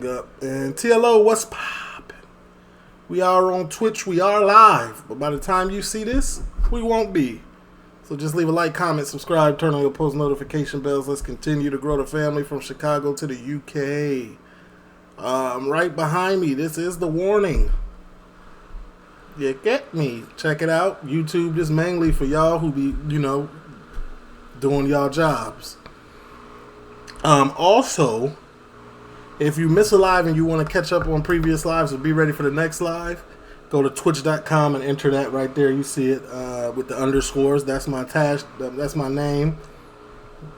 And TLO, what's poppin'? We are on Twitch, we are live, but by the time you see this, we won't be. So just leave a like, comment, subscribe, turn on your post notification bells. Let's continue to grow the family from Chicago to the UK. Right behind me, this is the warning. You get me. Check it out. YouTube is mainly for y'all who be, doing y'all jobs. Also, if you miss a live and you want to catch up on previous lives or be ready for the next live, go to twitch.com and enter that right there. You see it with the underscores. That's my tag. That's my name.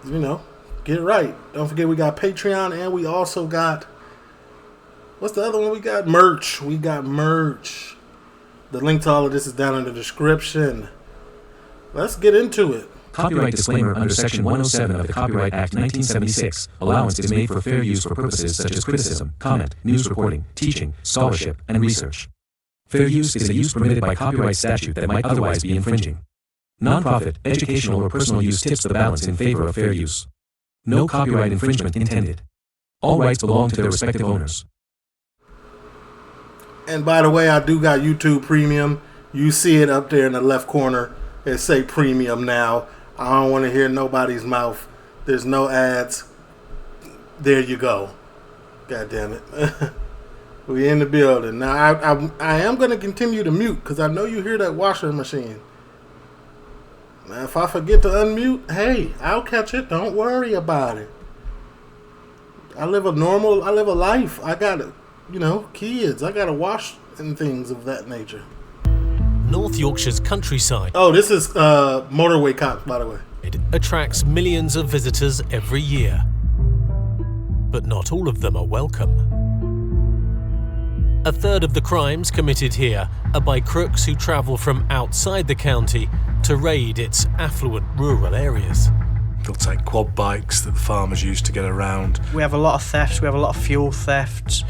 Get it right. Don't forget we got Patreon and we also got, what's the other one we got? Merch. We got merch. The link to all of this is down in the description. Let's get into it. Copyright disclaimer under Section 107 of the Copyright Act 1976. Allowance is made for fair use for purposes such as criticism, comment, news reporting, teaching, scholarship, and research. Fair use is a use permitted by copyright statute that might otherwise be infringing. Non-profit, educational, or personal use tips the balance in favor of fair use. No copyright infringement intended. All rights belong to their respective owners. And by the way, I do got YouTube Premium. You see it up there in the left corner. It say Premium now. I don't want to hear nobody's mouth. There's no ads. There you go. God damn it. We in the building. Now, I am going to continue to mute because I know you hear that washer machine. Now, if I forget to unmute, hey, I'll catch it. Don't worry about it. I live a life. I got, kids. I got to wash and things of that nature. North Yorkshire's countryside. Oh, this is Motorway cops, by the way. It attracts millions of visitors every year. But not all of them are welcome. A third of the crimes committed here are by crooks who travel from outside the county to raid its affluent rural areas. They'll take quad bikes that the farmers use to get around. We have a lot of thefts. We have a lot of fuel thefts,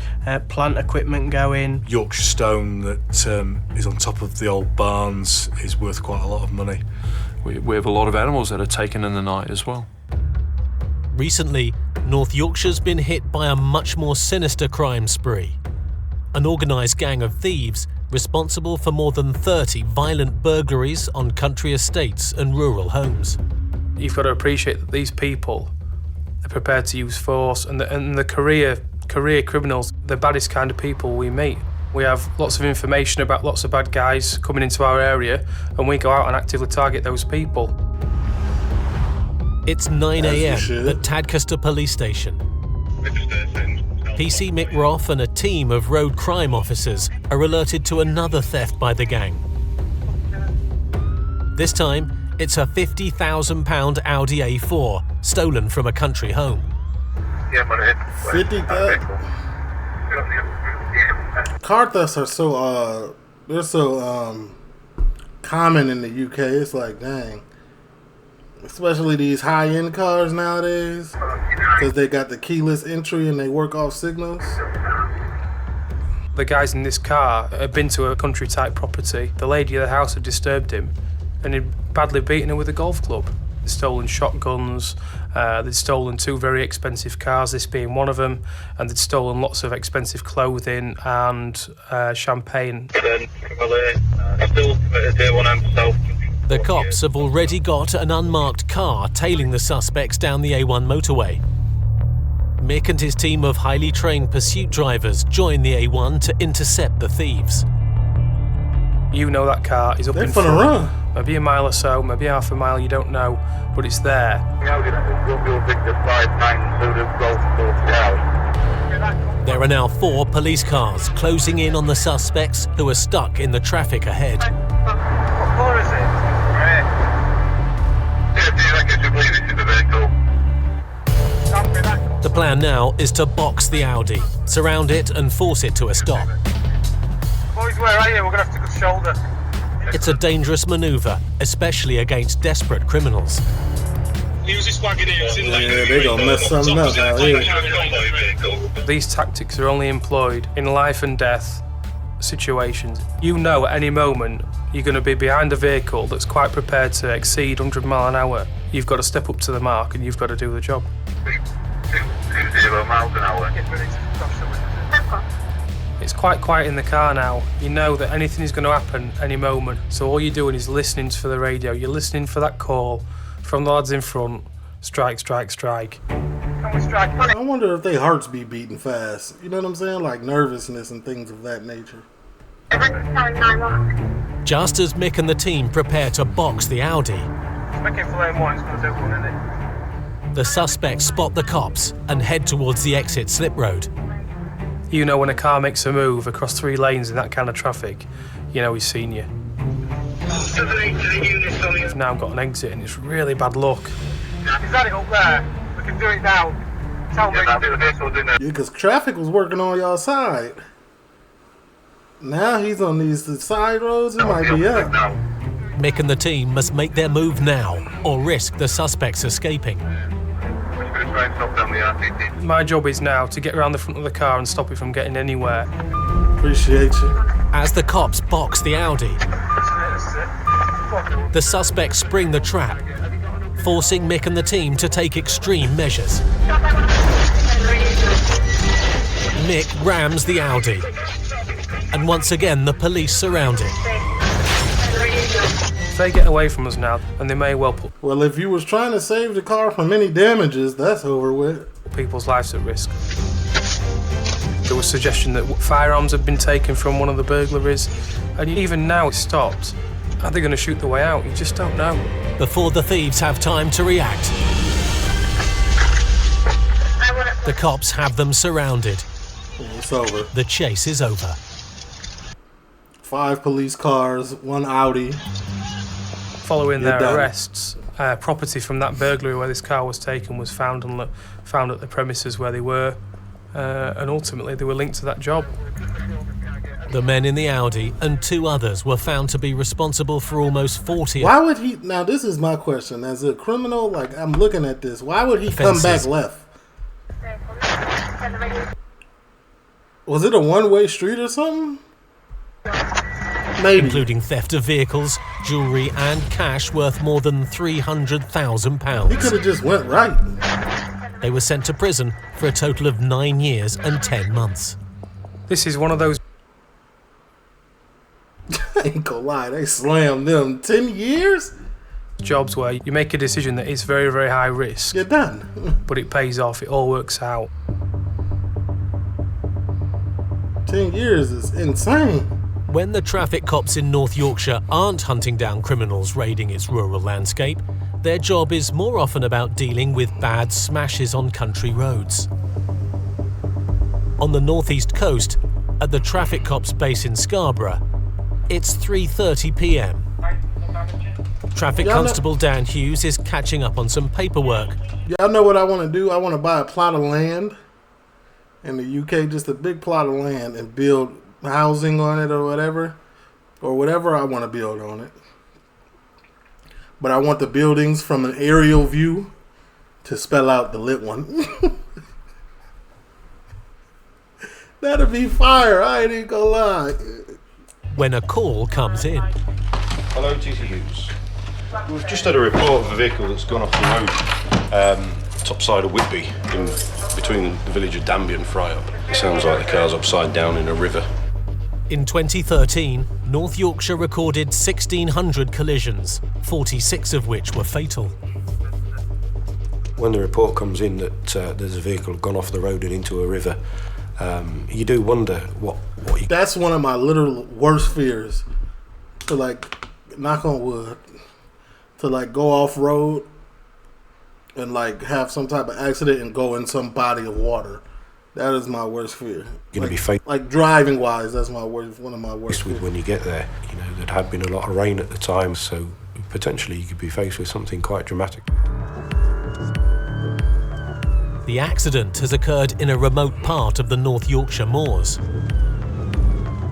plant equipment going. Yorkshire stone that is on top of the old barns is worth quite a lot of money. We have a lot of animals that are taken in the night as well. Recently, North Yorkshire's been hit by a much more sinister crime spree. An organised gang of thieves responsible for more than 30 violent burglaries on country estates and rural homes. You've got to appreciate that these people are prepared to use force, and the career criminals, the baddest kind of people we meet. We have lots of information about lots of bad guys coming into our area, and we go out and actively target those people. It's 9 a.m. at Tadcaster Police Station. PC Mick Roth and a team of road crime officers are alerted to another theft by the gang. This time, it's a £50,000 Audi A4 stolen from a country home. 50,000. Car thefts are so common in the UK. It's like, dang. Especially these high-end cars nowadays, because they got the keyless entry and they work off signals. The guys in this car had been to a country-type property. The lady of the house had disturbed him, and he'd badly beaten her with a golf club. They'd stolen shotguns, they'd stolen 2 very expensive cars, this being one of them, and they'd stolen lots of expensive clothing and champagne. The cops have already got an unmarked car tailing the suspects down the A1 motorway. Mick and his team of highly trained pursuit drivers join the A1 to intercept the thieves. You know that car is up in front. Run. Maybe a mile or so, maybe half a mile, you don't know, but it's there. There are now 4 police cars closing in on the suspects who are stuck in the traffic ahead. What colour is it? Red. The plan now is to box the Audi, surround it and force it to a stop. Boys, where are you? We're going to have to go shoulder. It's a dangerous manoeuvre, especially against desperate criminals. Yeah, they gonna mess something up out here. These tactics are only employed in life and death situations. You know at any moment you're going to be behind a vehicle that's quite prepared to exceed 100 miles an hour. You've got to step up to the mark and you've got to do the job. miles an hour. Get ready to cross the window. It's quite quiet in the car now. You know that anything is going to happen any moment. So all you're doing is listening for the radio. You're listening for that call from the lads in front. Strike, strike, strike. Can we strike? I wonder if their hearts be beating fast. You know what I'm saying? Like nervousness and things of that nature. Just as Mick and the team prepare to box the Audi, It's making for lane 1, it's going to do one, isn't it? the suspects spot the cops and head towards the exit slip road. You know when a car makes a move across 3 lanes in that kind of traffic, you know he's seen you. We've now got an exit and it's really bad luck. Is that it up there? We can do it now. Tell me. Yeah, because traffic was working on y'all side. Now he's on these side roads. It might be up. Mick and the team must make their move now or risk the suspects escaping. My job is now to get around the front of the car and stop it from getting anywhere. Appreciate you. As the cops box the Audi, the suspects spring the trap, forcing Mick and the team to take extreme measures. Mick rams the Audi, and once again the police surround him. If they get away from us now, and they may well put Well, if you was trying to save the car from any damages, that's over with. people's lives at risk. There was suggestion that firearms had been taken from one of the burglaries, and even now it's stopped. Are they going to shoot the way out? You just don't know. Before the thieves have time to react, the cops have them surrounded. It's over. The chase is over. 5 police cars, 1 Audi. Following You're their done. arrests, property from that burglary where this car was taken was found at the premises where they were, and ultimately they were linked to that job. The men in the Audi and 2 others were found to be responsible for almost 40 Why would he? Now, this is my question. As a criminal, like, I'm looking at this. Why would he come back Offenses. left? Was it a one-way street or something? Maybe. including theft of vehicles, jewellery and cash worth more than He £300,000. could have just went right. They were sent to prison for a total of 9 years and 10 months. This is one of those I ain't gonna lie, they slammed them 10 years? jobs where you make a decision that is very, very high risk, You're done. but it pays off, it all works out. 10 years is insane. When the traffic cops in North Yorkshire aren't hunting down criminals raiding its rural landscape, their job is more often about dealing with bad smashes on country roads. On the northeast coast, at the traffic cops base in Scarborough, it's 3:30 p.m. Traffic Y'all know- Constable Dan Hughes is catching up on some paperwork. Y'all know what I want to do? I want to buy a plot of land in the UK, just a big plot of land, and build housing on it or whatever I want to build on it. But I want the buildings from an aerial view to spell out the lit one. That'd be fire. I ain't even gonna lie. When a call comes in, Hello, TC Hughes. We've just had a report of a vehicle that's gone off the road, top side of Whitby, in between the village of Danby and Fryup. It sounds like the car's upside down in a river. in 2013, North Yorkshire recorded 1,600 collisions, 46 of which were fatal. When the report comes in that there's a vehicle gone off the road and into a river, you do wonder what you... That's one of my literal worst fears. To like, knock on wood, to like go off road and like have some type of accident and go in some body of water. That is my worst fear. Gonna like, be faced like driving wise, that's my worst. One of my worst with fears. when you get there. You know, there had been a lot of rain at the time, so potentially you could be faced with something quite dramatic. The accident has occurred in a remote part of the North Yorkshire moors.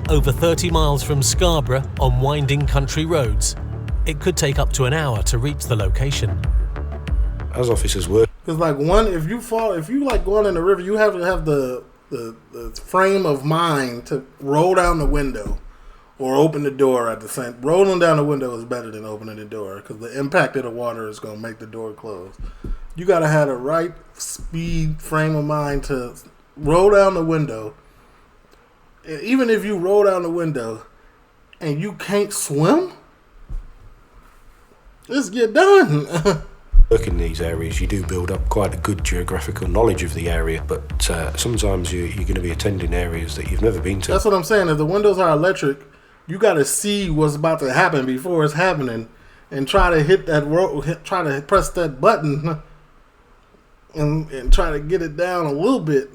Over 30 miles from Scarborough on winding country roads, it could take up to an hour to reach the location. As officers work, Because like if you like going in the river, you have to have the frame of mind to roll down the window or open the door at the same. Rolling down the window is better than opening the door because the impact of the water is going to make the door close. you got to have the right speed frame of mind to roll down the window. And even if you roll down the window and you can't swim, let's get done. Work in these areas, you do build up quite a good geographical knowledge of the area, but sometimes you're going to be attending areas that you've never been to. That's what I'm saying. If the windows are electric, you got to see what's about to happen before it's happening, and try to hit that try to press that button, and try to get it down a little bit.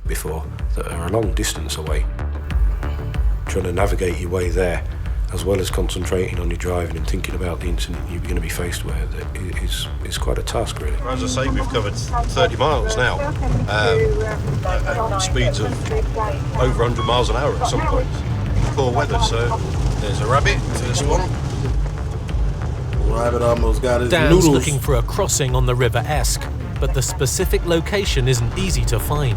Before that are a long distance away, trying to navigate your way there, as well as concentrating on your driving and thinking about the incident you're going to be faced with, is quite a task, really. As I say, we've covered 30 miles now, at speeds of over 100 miles an hour at some points. Poor weather, so there's a rabbit, first one. Rabbit almost got his Dan's noodles. looking for a crossing on the River Esk, but the specific location isn't easy to find.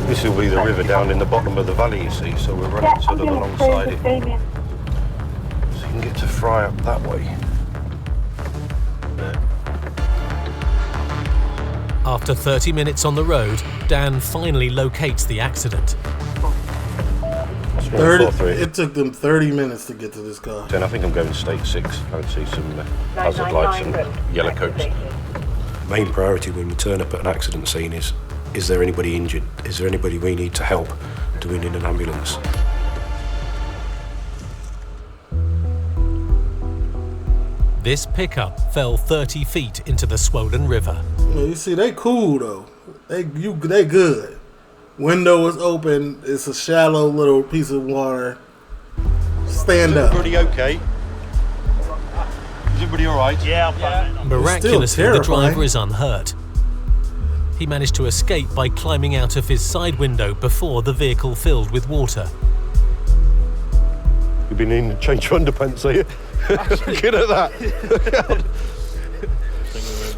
This will be the river down in the bottom of the valley, you see, so we're running sort of alongside it. So you can get to Fry up that way. There. After 30 minutes on the road, Dan finally locates the accident. 30, it took them 30 minutes to get to this car. Then I think I'm going state 6. I would see some hazard lights and yellow coats. Main priority when we turn up at an accident scene is there anybody injured? Is there anybody we need to help? Do we need an ambulance? This pickup fell 30 feet into the swollen river. You see, they cool though. They good. Window is open. It's a shallow little piece of water. Stand up. Everybody okay? Is everybody all right? Yeah, I'm fine. Miraculously, the driver is unhurt. He managed to escape by climbing out of his side window before the vehicle filled with water. You've been in change your underpants, are you? Looking at that.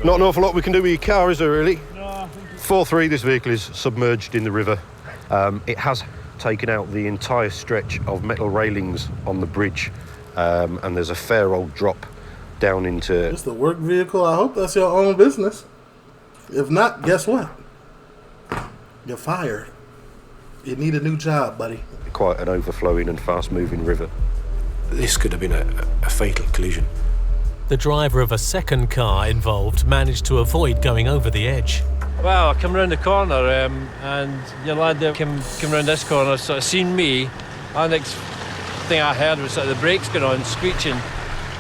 Not an awful lot we can do with your car, is there really? No. 4-3, this vehicle is submerged in the river. It has taken out the entire stretch of metal railings on the bridge, and there's a fair old drop down into... It's the work vehicle. I hope that's your own business. If not, guess what? You're fired. You need a new job, buddy. Quite an overflowing and fast-moving river. This could have been a fatal collision. The driver of a second car involved managed to avoid going over the edge. Well, I come round the corner and your lad there came round this corner, sort of seen me. And the next thing I heard was sort of the brakes going on, screeching.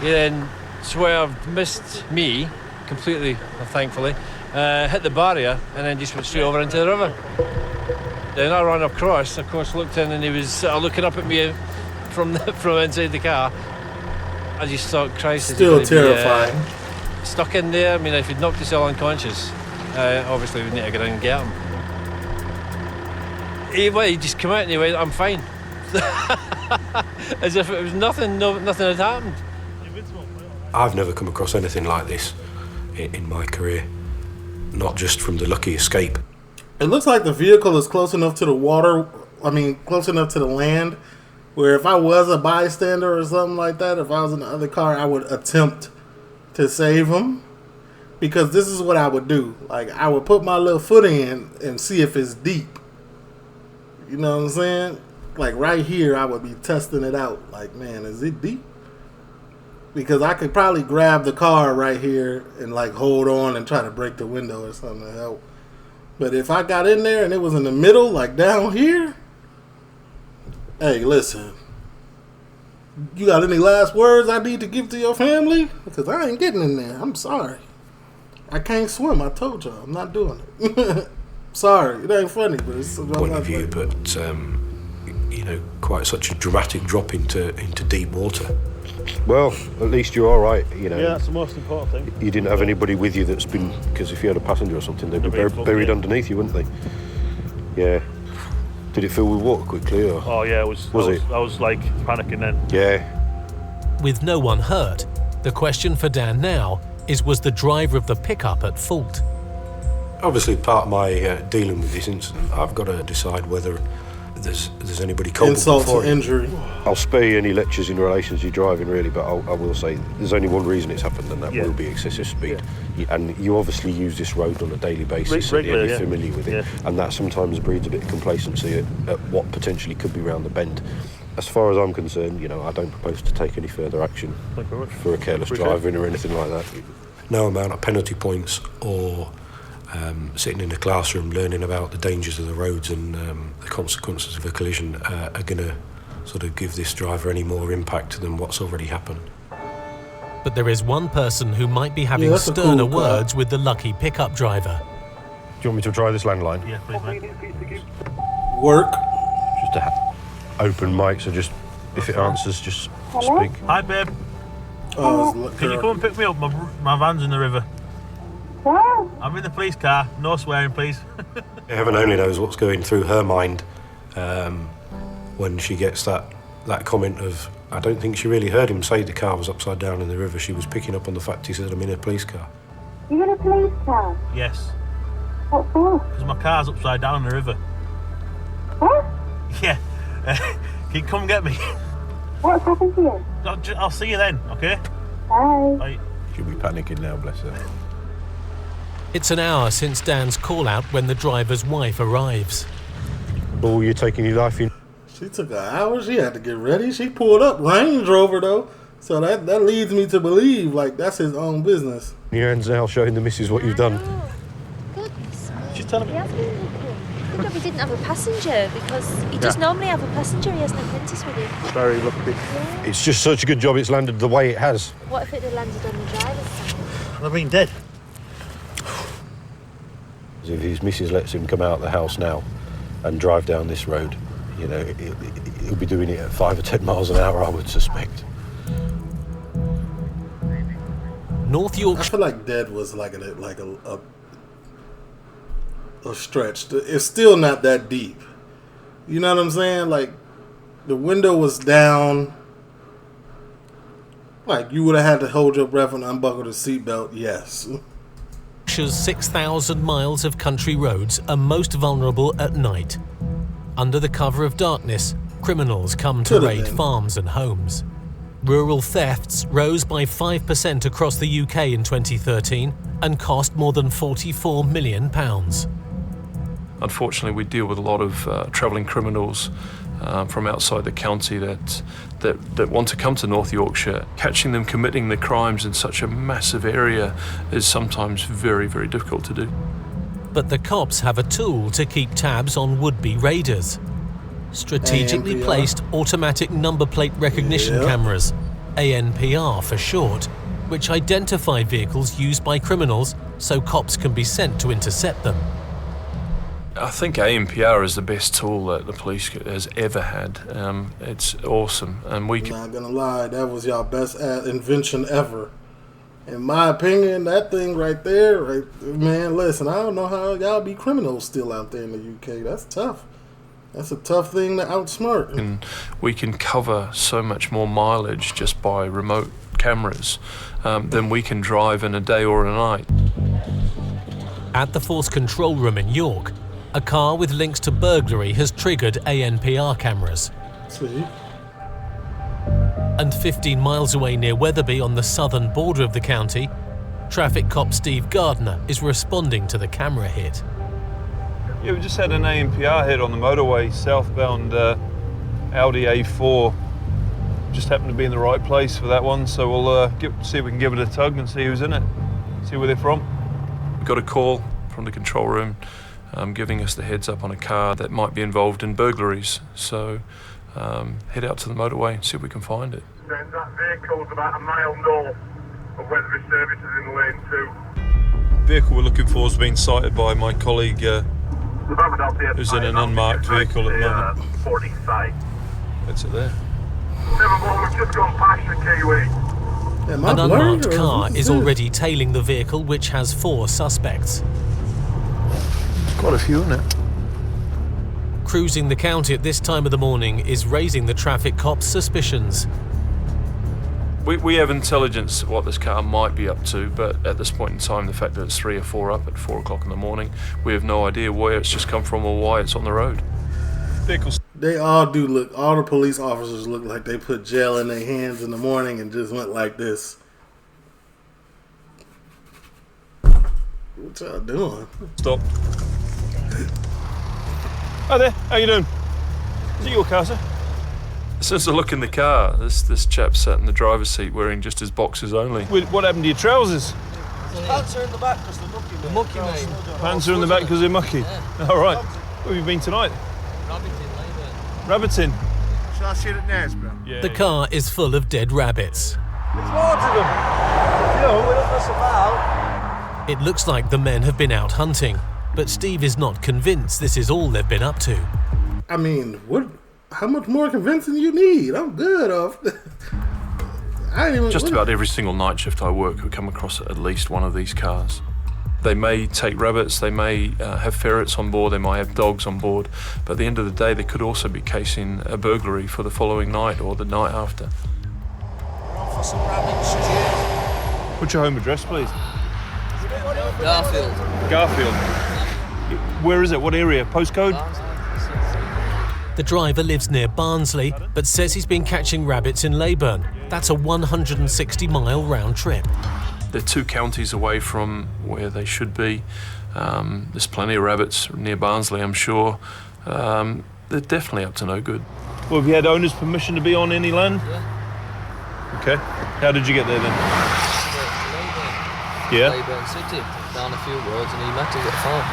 He then swerved, missed me completely, thankfully, hit the barrier and then just went straight over into the river. Then I ran across, of course, looked in and he was sort of looking up at me from inside the car. I just thought, Christ, still terrifying. Stuck in there. I mean, if he'd knocked himself unconscious, obviously we'd need to get in and get him. He just came out and he went, I'm fine. As if it was nothing had happened. I've never come across anything like this in my career. Not just from the lucky escape. It looks like the vehicle is close enough to the water, close enough to the land, where if I was a bystander or something like that, if I was in the other car, I would attempt to save him. Because this is what I would do. Like, I would put my little foot in and see if it's deep. You know what I'm saying? Like, right here, I would be testing it out. Like, man, is it deep? Because I could probably grab the car right here and, like, hold on and try to break the window or something to help. But if I got in there and it was in the middle, like down here, hey, listen, you got any last words I need to give to your family? Because I ain't getting in there. I'm sorry. I can't swim. I told y'all. I'm not doing it. Sorry. It ain't funny, but it's... Point of view, but, quite such a dramatic drop into deep water. Well, at least you're all right, Yeah, that's the most important thing. You didn't have anybody with you that's been... Because if you had a passenger or something, they'd be buried underneath you, wouldn't they? Yeah. Did it fill with water quickly, or...? Oh, yeah, I was like, panicking then. Yeah. With no one hurt, the question for Dan now is, was the driver of the pickup at fault? Obviously, part of my dealing with this incident, I've got to decide whether there's anybody culpable insult for to it. injury. I'll spare you any lectures in relation to your driving, really, but I will say there's only one reason it's happened, and that will be excessive speed. And you obviously use this road on a daily basis, and you're familiar with it, and that sometimes breeds a bit of complacency at what potentially could be round the bend. As far as I'm concerned, you know, I don't propose to take any further action for a careless driving or anything like that. No amount of penalty points or sitting in a classroom learning about the dangers of the roads and the consequences of a collision are going to sort of give this driver any more impact than what's already happened. But there is one person who might be having sterner words with the lucky pickup driver. Do you want me to try this landline? Yeah, please, mate. Work. Just a open mic, so just if it answers, just speak. Hi, babe. Can you come and pick me up? My van's in the river. I'm in the police car. No swearing, please. Heaven only knows what's going through her mind when she gets that comment of, I don't think she really heard him say the car was upside down in the river. She was picking up on the fact he said, I'm in a police car. You're in a police car? Yes. What for? Because my car's upside down in the river. What? Yeah. Can you come and get me? What's happened to you? I'll see you then, okay? Bye. Bye. She'll be panicking now, bless her. It's an hour since Dan's call-out when the driver's wife arrives. Oh, you're taking your life in. She took an hour. She had to get ready. She pulled up Range Rover though, so that leads me to believe like that's his own business. Your hands now, showing the missus what you've done. Goodness me. She's telling me. He has been looking. Good job he didn't have a passenger, because he does normally have a passenger. He has an apprentice with him. Very lucky. Yeah. It's just such a good job it's landed the way it has. What if it had landed on the driver's side? I've been dead. If his missus lets him come out of the house now and drive down this road, you know, he'll be doing it at 5 or 10 miles an hour, I would suspect. North I Yorkshire. feel like dead was like a stretch. It's still not that deep. You know what I'm saying? Like the window was down. Like you would have had to hold your breath and unbuckle the seatbelt. Yes. Yorkshire's 6,000 miles of country roads are most vulnerable at night. Under the cover of darkness, criminals come to raid farms and homes. Rural thefts rose by 5% across the UK in 2013 and cost more than £44 million. Unfortunately, we deal with a lot of travelling criminals from outside the county that want to come to North Yorkshire. Catching them committing the crimes in such a massive area is sometimes very, very difficult to do. But the cops have a tool to keep tabs on would-be raiders. Strategically ANPR. placed automatic number plate recognition cameras, ANPR for short, which identify vehicles used by criminals so cops can be sent to intercept them. I think ANPR is the best tool that the police has ever had. It's awesome, and we I'm can. not gonna lie, that was y'all best invention ever. In my opinion, that thing right there, man, listen, I don't know how y'all be criminals still out there in the UK. That's tough. That's a tough thing to outsmart. And we can cover so much more mileage just by remote cameras than we can drive in a day or a night. At the Force Control Room in York, a car with links to burglary has triggered ANPR cameras. See? And 15 miles away near Wetherby on the southern border of the county, traffic cop Steve Gardner is responding to the camera hit. Yeah, we just had an ANPR hit on the motorway, southbound Audi A4. Just happened to be in the right place for that one, so we'll see if we can give it a tug and see who's in it, see where they're from. We got a call from the control room giving us the heads up on a car that might be involved in burglaries. So head out to the motorway and see if we can find it. That vehicle's about a mile north of Wetherby Services in lane 2. The vehicle we're looking for has been sighted by my colleague who's in an unmarked vehicle at the moment. 40 site. It's it there. 7-1, we've just gone past the Kiwi. Am An I unmarked blurred, or car what is this? already tailing the vehicle, which has 4 suspects. There's quite a few in it. Cruising the county at this time of the morning is raising the traffic cops' suspicions. We have intelligence what this car might be up to, but at this point in time, the fact that it's 3 or 4 up at 4 o'clock in the morning, we have no idea where it's just come from or why it's on the road. Vehicles. They all do look. All the police officers look like they put gel in their hands in the morning and just went like this. What y'all doing? Stop. Hi there. How you doing? Is it your car, sir? As soon as I look in the car, this chap sat in the driver's seat wearing just his boxers only. What happened to your trousers? Pants are in the back because they're mucky. The mucky, mate. Pants are in the back because they're mucky. Yeah. All right. Where have you been tonight? Rabbiting. Shall I see it next, bro? Yeah. The car is full of dead rabbits. There's loads of them. You know, we don't mess about. It looks like the men have been out hunting, but Steve is not convinced this is all they've been up to. I mean, what? How much more convincing you need? I'm good off. I ain't even. Just about every single night shift I work, we come across at least one of these cars. They may take rabbits, they may have ferrets on board, they might have dogs on board, but at the end of the day, they could also be casing a burglary for the following night or the night after. For some rabbits, Stuart. What's your home address, please? Garfield. Garfield. Where is it? What area? Postcode? The driver lives near Barnsley, but says he's been catching rabbits in Leyburn. That's a 160-mile round trip. They're 2 counties away from where they should be. There's plenty of rabbits near Barnsley, I'm sure. They're definitely up to no good. Well, have you had owner's permission to be on any land? Yeah. Okay. How did you get there then? Yeah? Leyburn City. Down a few roads and he met us at a farm.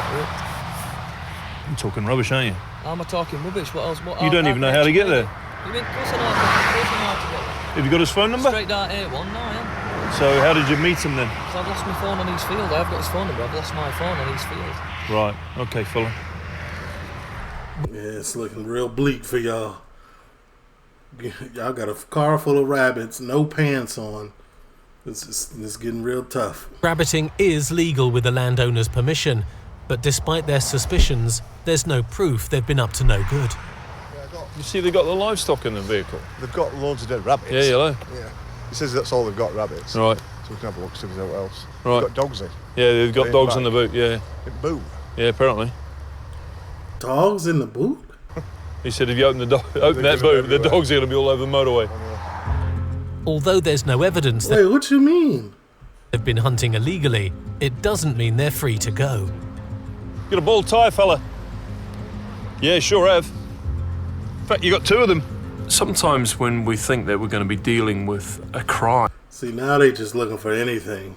You're talking rubbish, aren't you? How am I talking rubbish? What else? You don't even know how to get there. You mean, of course I know how to get there. Have you got his phone number? Straight down A1, no, I am. So how did you meet him then? Because I've lost my phone on East Field. I've got his phone number. I've lost my phone on East Field. Right. Okay, fella. Yeah, it's looking real bleak for y'all. Y'all got a car full of rabbits, no pants on. It's getting real tough. Rabbiting is legal with the landowner's permission, but despite their suspicions, there's no proof they've been up to no good. You see they've got the livestock in the vehicle? They've got loads of dead rabbits. Yeah, yellow. Yeah. He says that's all they've got, rabbits. Right. So we can have a look, see if there's anything else. Right. They've got dogs in. Yeah, they've got dogs in the boot, yeah. In boot? Yeah, apparently. Dogs in the boot? He said if you open that boot, the dogs are going to be all over the motorway. Although there's no evidence that Wait, what you mean? they've been hunting illegally, it doesn't mean they're free to go. Got a bald tyre, fella? Yeah, sure have. In fact, you got 2 of them. Sometimes when we think that we're going to be dealing with a crime, See, now they just looking for anything.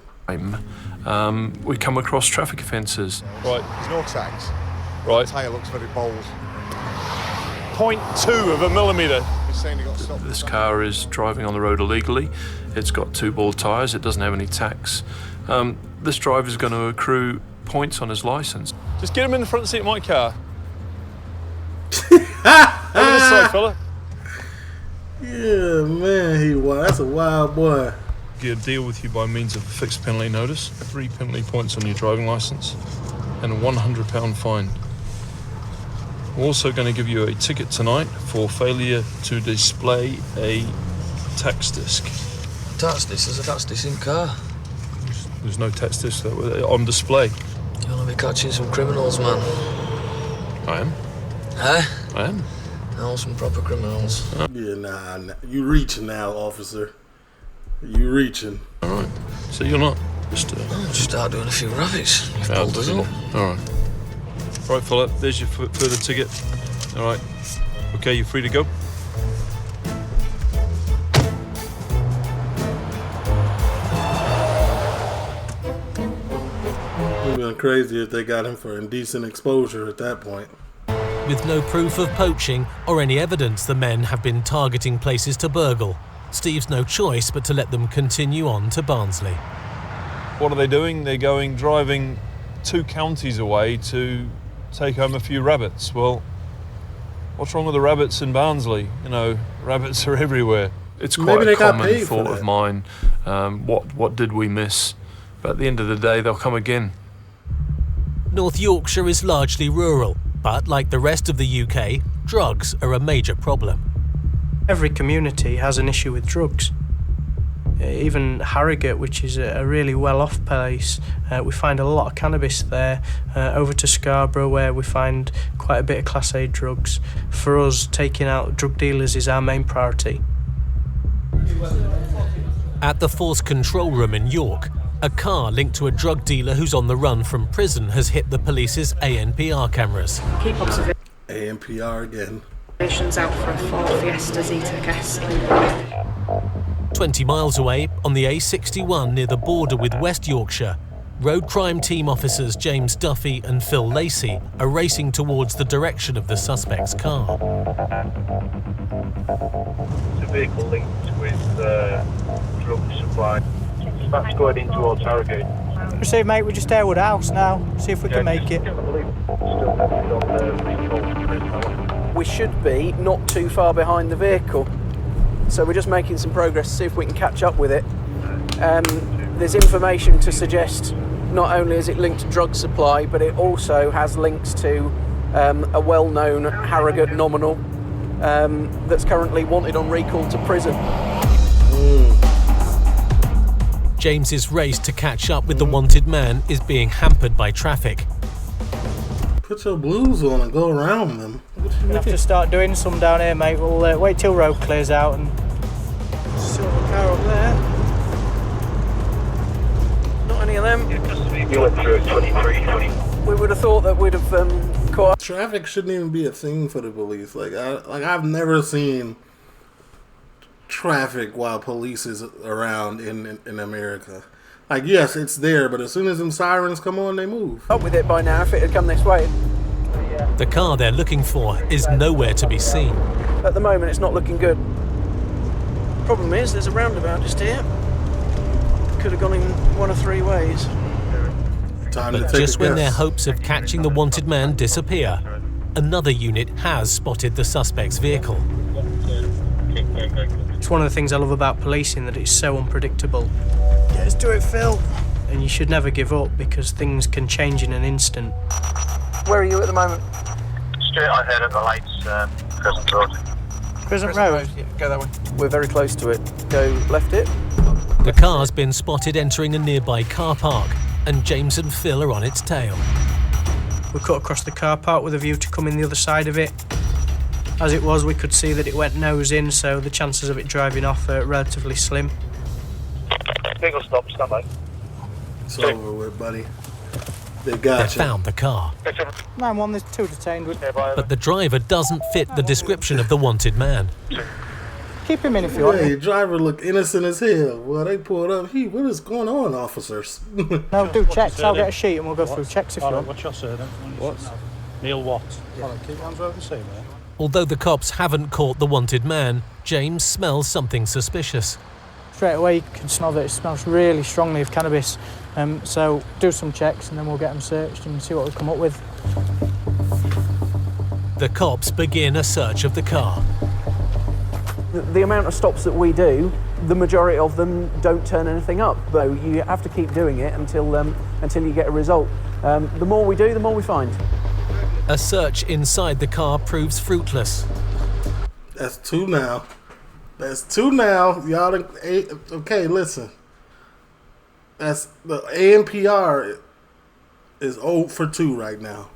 we come across traffic offences. Right. There's no tags. Right. The tyre looks very bold. 0.2 of a millimetre. He's saying he got stopped. This car is driving on the road illegally. It's got 2 bald tyres. It doesn't have any tax. This driver is going to accrue points on his licence. Just get him in the front seat of my car. Over this side, fella. Yeah, man, that's a wild boy. Get a deal with you by means of a fixed penalty notice, 3 penalty points on your driving licence, and a £100 fine. We're also going to give you a ticket tonight for failure to display a tax disc. Tax disc? There's a tax disc in car. There's no tax disc on display. You're going to be catching some criminals, man. I am. Huh? I am. No, some proper criminals. Yeah, nah. You reaching now, officer. You reaching. All right. So you're not just... I'll just start doing a few rabbits. You've pulled us up. All right. Right, fella, there's your further ticket. All right. Okay, you're free to go. It would have been crazy if they got him for indecent exposure at that point. With no proof of poaching or any evidence the men have been targeting places to burgle, Steve's no choice but to let them continue on to Barnsley. What are they doing? They're driving 2 counties away to take home a few rabbits. Well, what's wrong with the rabbits in Barnsley? You know, rabbits are everywhere. It's quite a common thought of mine. What did we miss? But at the end of the day, they'll come again. North Yorkshire is largely rural, but like the rest of the UK, drugs are a major problem. Every community has an issue with drugs. even Harrogate, which is a really well-off place. We find a lot of cannabis there. Over to Scarborough, where we find quite a bit of Class A drugs. For us, taking out drug dealers is our main priority. At the Force Control Room in York, a car linked to a drug dealer who's on the run from prison has hit the police's ANPR cameras. Keep observations ANPR again. out for a Ford Fiesta Zetec S. 20 miles away, on the A61 near the border with West Yorkshire, road crime team officers James Duffy and Phil Lacey are racing towards the direction of the suspect's car. It's a vehicle linked with drug supply. That's going in towards Harrogate. Receive, mate, we're just Airwood House now. See if we can make it. We should be not too far behind the vehicle. So we're just making some progress to see if we can catch up with it. There's information to suggest not only is it linked to drug supply, but it also has links to a well-known Harrogate nominal that's currently wanted on recall to prison. James's race to catch up with the wanted man is being hampered by traffic. Put your blues on and go around them. We'll have to start doing some down here, mate. We'll wait till road clears out and sort the car up there. Not any of them. You went through 23. We would have thought that we'd have caught. Traffic shouldn't even be a thing for the police. I've never seen traffic while police is around in America. Like, yes, it's there, but as soon as them sirens come on, they move. Up with it by now if it had come this way. The car they're looking for is nowhere to be seen. At the moment, it's not looking good. Problem is, there's a roundabout just here. Could have gone in one of three ways. But just when their hopes of catching the wanted man disappear, another unit has spotted the suspect's vehicle. It's one of the things I love about policing, that it's so unpredictable. Let's do it, Phil. And you should never give up, because things can change in an instant. Where are you at the moment? Straight ahead at the lights, Crescent Road. Crescent Road? Yeah, go that way. We're very close to it. Go left it. The car's been spotted entering a nearby car park, and James and Phil are on its tail. We cut across the car park with a view to coming the other side of it. As it was, we could see that it went nose in, so the chances of it driving off are relatively slim. Vehicle stop, stand by. It's over with, buddy. They got They found the car. 9-1, there's two detained. But the driver doesn't fit the description of the wanted man. Keep him in if you want. Hey, driver looked innocent as hell. Well, they pulled up. What is going on, officers? No, do checks. I'll get a sheet and we'll go through checks if you want. What's your surname? What? Neil Watt. Yeah. Keep hands over the same, eh? Although the cops haven't caught the wanted man, James smells something suspicious. Straight away, you can smell that it smells really strongly of cannabis. So do some checks and then we'll get them searched and see what we come up with. The cops begin a search of the car. The amount of stops that we do, the majority of them don't turn anything up. Though you have to keep doing it until you get a result. The more we do, the more we find. A search inside the car proves fruitless. That's two now. Y'all, okay, listen. That's the ANPR is 0 for 2 right now.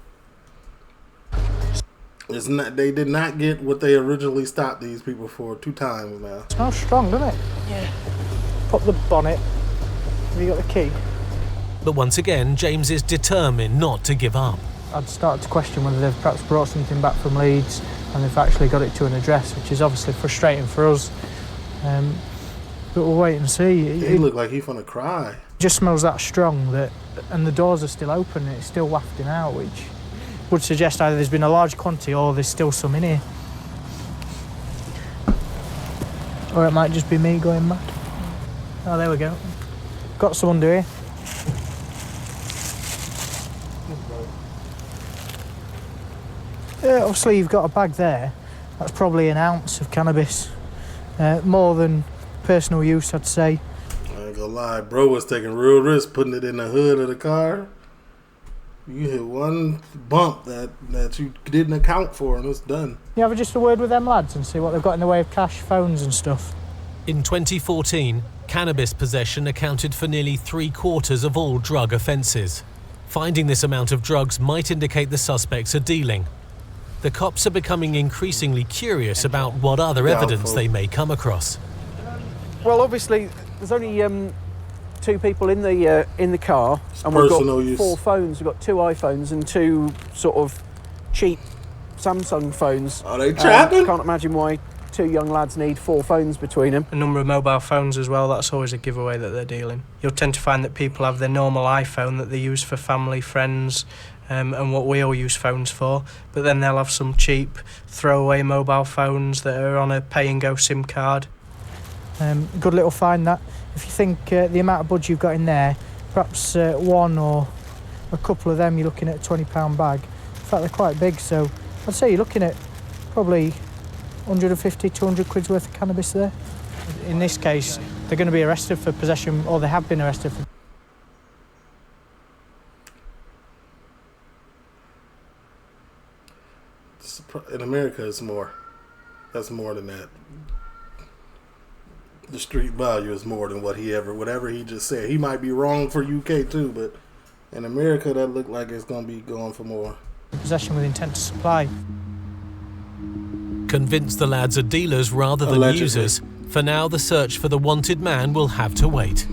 It's not. They did not get what they originally stopped these people for 2 times now. It smells strong, doesn't it? Yeah. Pop the bonnet. Have you got the key? But once again, James is determined not to give up. I'd start to question whether they've perhaps brought something back from Leeds and they've actually got it to an address, which is obviously frustrating for us. But we'll wait and see. He looked like he's gonna cry. It just smells that strong, and the doors are still open and it's still wafting out, which would suggest either there's been a large quantity or there's still some in here. Or it might just be me going mad. Oh, there we go. Got some under here. Obviously you've got a bag there. That's probably an ounce of cannabis. More than personal use, I'd say. I ain't gonna lie, bro was taking real risks putting it in the hood of the car. You hit one bump that you didn't account for and it's done. You have just a word with them lads and see what they've got in the way of cash, phones and stuff? In 2014, cannabis possession accounted for nearly 3/4 of all drug offences. Finding this amount of drugs might indicate the suspects are dealing. The cops are becoming increasingly curious about what other evidence they may come across. Well, obviously, there's only 2 people in the car, and we've got 4 phones. We've got 2 iPhones and 2 sort of cheap Samsung phones. Are they trapping? Can't imagine why 2 young lads need 4 phones between them. A number of mobile phones as well, that's always a giveaway that they're dealing. You'll tend to find that people have their normal iPhone that they use for family, friends, and what we all use phones for, but then they'll have some cheap throwaway mobile phones that are on a pay-and-go SIM card. Good little find that. If you think the amount of buds you've got in there, perhaps one or a couple of them, you're looking at a £20 bag. In fact, they're quite big, so I'd say you're looking at probably 150, 200 quid's worth of cannabis there. In this case, they're going to be arrested for possession, or they have been arrested for. In America, it's more. That's more than that. The street value is more than whatever he just said. He might be wrong for UK too, but in America, that looked like it's going to be going for more. Possession with intent to supply. Convinced the lads are dealers rather than Allegedly. users, for now the search for the wanted man will have to wait.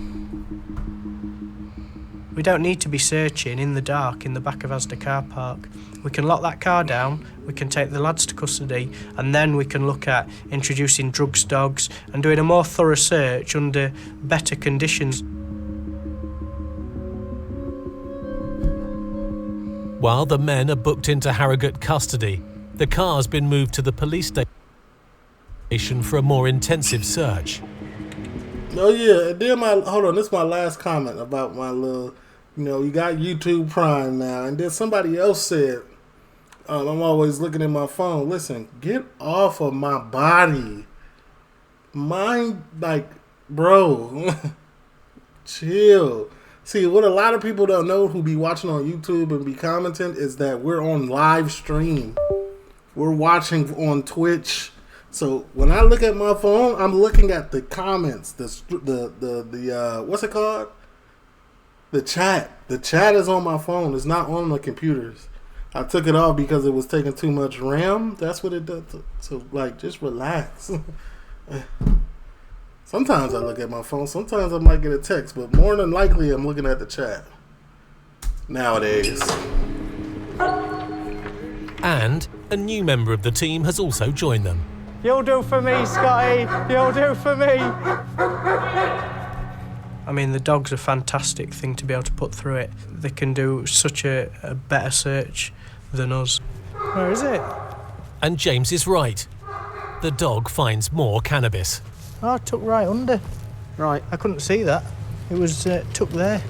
We don't need to be searching in the dark in the back of Asda car park. We can lock that car down, we can take the lads to custody, and then we can look at introducing drugs dogs and doing a more thorough search under better conditions. While the men are booked into Harrogate custody, the car's been moved to the police station for a more intensive search. Oh yeah, and then hold on, this is my last comment about my little, you got YouTube Prime now, and then somebody else said, I'm always looking at my phone. Listen, get off of my body. Bro, chill. See, what a lot of people don't know who be watching on YouTube and be commenting is that we're on live stream. We're watching on Twitch. So when I look at my phone, I'm looking at the comments, the what's it called? The chat. The chat is on my phone. It's not on the computers. I took it off because it was taking too much RAM. That's what it does. So just relax. Sometimes I look at my phone. Sometimes I might get a text, but more than likely I'm looking at the chat nowadays. And a new member of the team has also joined them. You'll do for me, Scotty. You'll do for me. I mean, the dog's a fantastic thing to be able to put through it. They can do such a better search than us. Where is it? And James is right. The dog finds more cannabis. Oh, it took right under. Right. I couldn't see that. It was took there.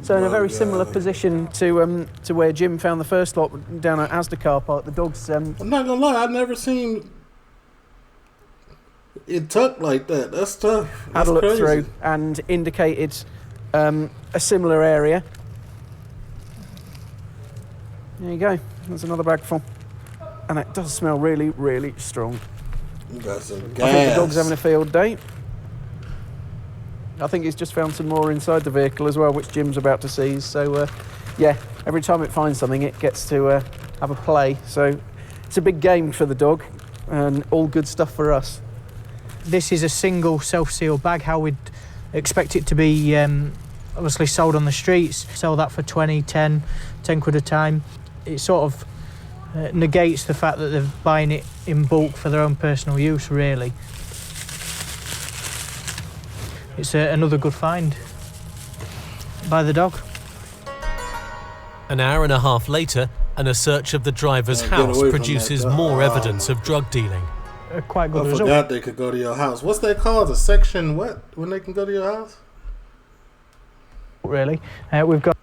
So in a very similar position to where Jim found the first lot down at Asda car park, the dog's... I'm not gonna lie, I've never seen it tucked like that. That's tough. Had a look through and indicated a similar area. There you go. There's another bagful. And it does smell really, really strong. You got some gas. I think the dog's having a field day. I think he's just found some more inside the vehicle as well, which Jim's about to seize. So, yeah, every time it finds something, it gets to have a play. So it's a big game for the dog and all good stuff for us. This is a single self-sealed bag, how we'd expect it to be obviously sold on the streets. Sell that for 20, 10 quid a time. It sort of negates the fact that they're buying it in bulk for their own personal use, really. It's another good find by the dog. An hour and a half later, and a search of the driver's house produces more evidence of drug dealing. Quite good I result. forgot they could go to your house. What's that called? A section what? When they can go to your house? Really. We've got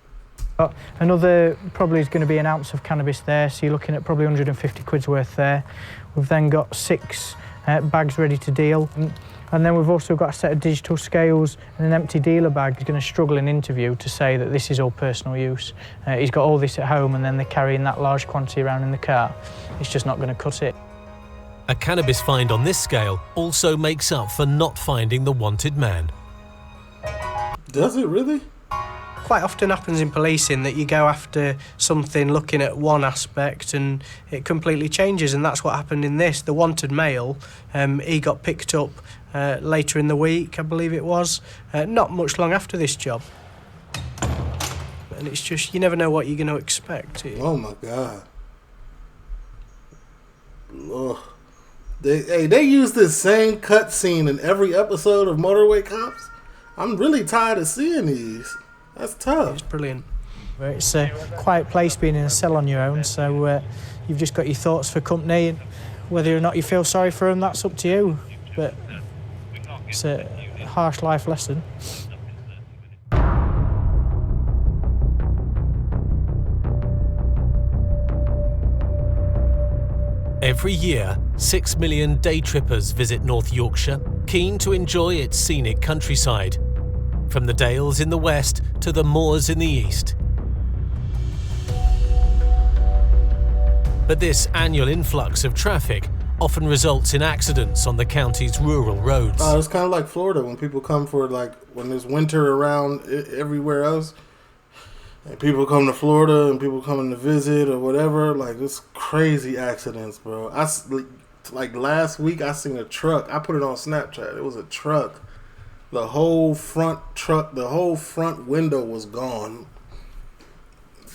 another, probably is going to be an ounce of cannabis there, so you're looking at probably 150 quid's worth there. We've then got 6 bags ready to deal. And then we've also got a set of digital scales and an empty dealer bag. He's going to struggle in interview to say that this is all personal use. He's got all this at home and then they're carrying that large quantity around in the car. It's just not going to cut it. A cannabis find on this scale also makes up for not finding the wanted man. Does it really? Quite often happens in policing that you go after something looking at one aspect and it completely changes, and that's what happened in this. The wanted male, he got picked up later in the week, I believe it was, not much long after this job. And it's just, you never know what you're going to expect. Oh my God. Ugh. They use this same cut scene in every episode of Motorway Cops. I'm really tired of seeing these. That's tough. It's brilliant. It's a quiet place being in a cell on your own, so you've just got your thoughts for company, and whether or not you feel sorry for them, that's up to you. But it's a harsh life lesson. Every year, 6 million day trippers visit North Yorkshire, keen to enjoy its scenic countryside, from the dales in the west to the moors in the east. But this annual influx of traffic often results in accidents on the county's rural roads. It's kind of like Florida when people come for, like, when there's winter around everywhere else. And people come to Florida and people coming to visit or whatever. Like, it's crazy accidents, bro. Like last week, I seen a truck. I put it on Snapchat. It was a truck. The whole front window was gone.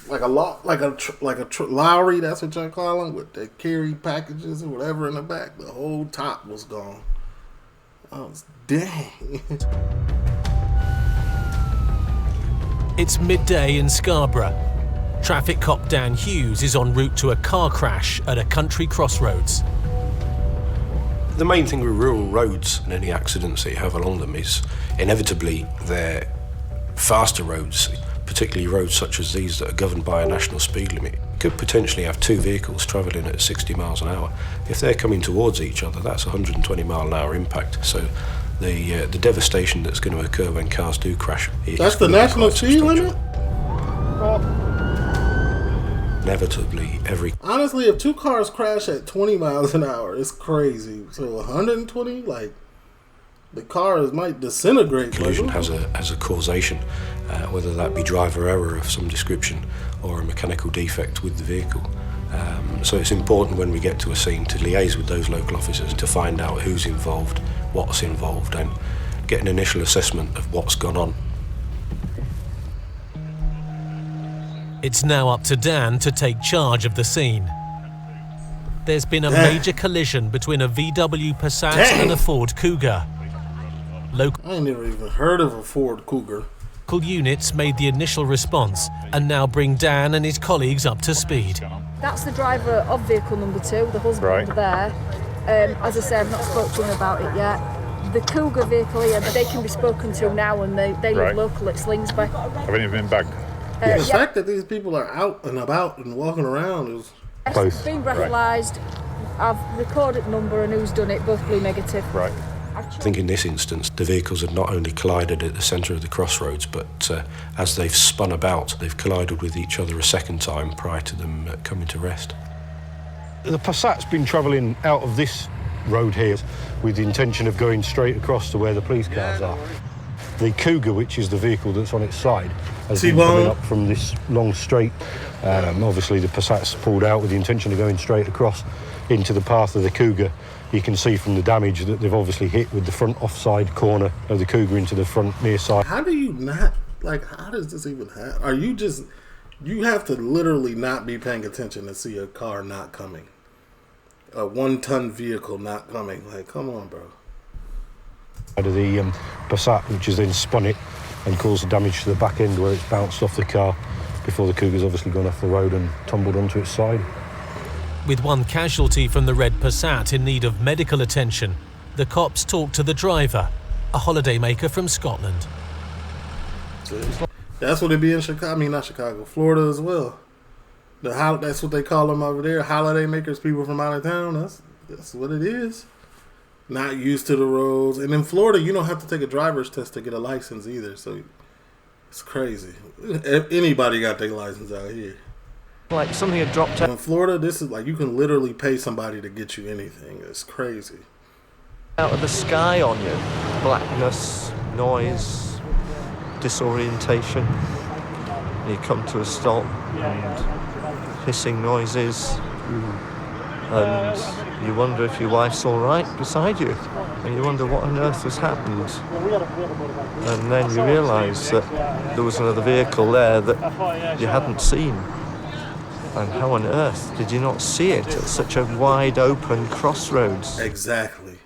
Like a Lowry, that's what y'all call them, with they carry packages or whatever in the back. The whole top was gone. I was dang. It's midday in Scarborough. Traffic cop Dan Hughes is en route to a car crash at a country crossroads. The main thing with rural roads and any accidents that you have along them is inevitably they're faster roads, particularly roads such as these that are governed by a national speed limit. You could potentially have two vehicles travelling at 60 miles an hour. If they're coming towards each other, that's 120 mile an hour impact. So the devastation that's going to occur when cars do crash. That's the national speed limit? Inevitably, honestly, if two cars crash at 20 miles an hour, it's crazy. So 120, like, the cars might disintegrate. Collision has a causation, whether that be driver error of some description or a mechanical defect with the vehicle. So it's important when we get to a scene to liaise with those local officers to find out who's involved, what's involved, and get an initial assessment of what's gone on. It's now up to Dan to take charge of the scene. There's been a major collision between a VW Passat and a Ford Cougar. I ain't never even heard of a Ford Cougar. Local units made the initial response and now bring Dan and his colleagues up to speed. That's the driver of vehicle number 2, the husband there. As I say, I've not spoken to him about it yet. The Cougar vehicle here, they can be spoken to now, and they live local at Slingsby. Have any of them been bagged? The fact that these people are out and about and walking around is... It's been breathalyzed. I've recorded number and who's done it, both blue negative. Right. I think in this instance, the vehicles had not only collided at the centre of the crossroads, but as they've spun about, they've collided with each other a second time prior to them coming to rest. The Passat's been travelling out of this road here with the intention of going straight across to where the police cars are. The Cougar, which is the vehicle that's on its side, has been coming up from this long straight. Obviously, the Passat's pulled out with the intention of going straight across into the path of the Cougar. You can see from the damage that they've obviously hit with the front offside corner of the Cougar into the front near side. How do you not, like, how does this even happen? Are you just, you have to literally not be paying attention to see a car not coming. A 1-ton vehicle not coming. Like, come on, bro. Out of the Passat, which has then spun it and caused the damage to the back end where it's bounced off the car before the Cougar's obviously gone off the road and tumbled onto its side. With one casualty from the red Passat in need of medical attention, the cops talked to the driver, a holidaymaker from Scotland. That's what it be in Chicago. I mean, not Chicago, Florida as well. That's what they call them over there. Holiday makers, people from out of town. That's what it is. Not used to the roads. And in Florida, you don't have to take a driver's test to get a license either. So it's crazy. Anybody got their license out here. Like something had dropped out. In Florida, this is like you can literally pay somebody to get you anything. It's crazy. Out of the sky on you. Blackness, noise, disorientation. You come to a stop and hissing noises. And you wonder if your wife's all right beside you. And you wonder what on earth has happened. And then you realise that there was another vehicle there that you hadn't seen. And how on earth did you not see it at such a wide open crossroads? Exactly.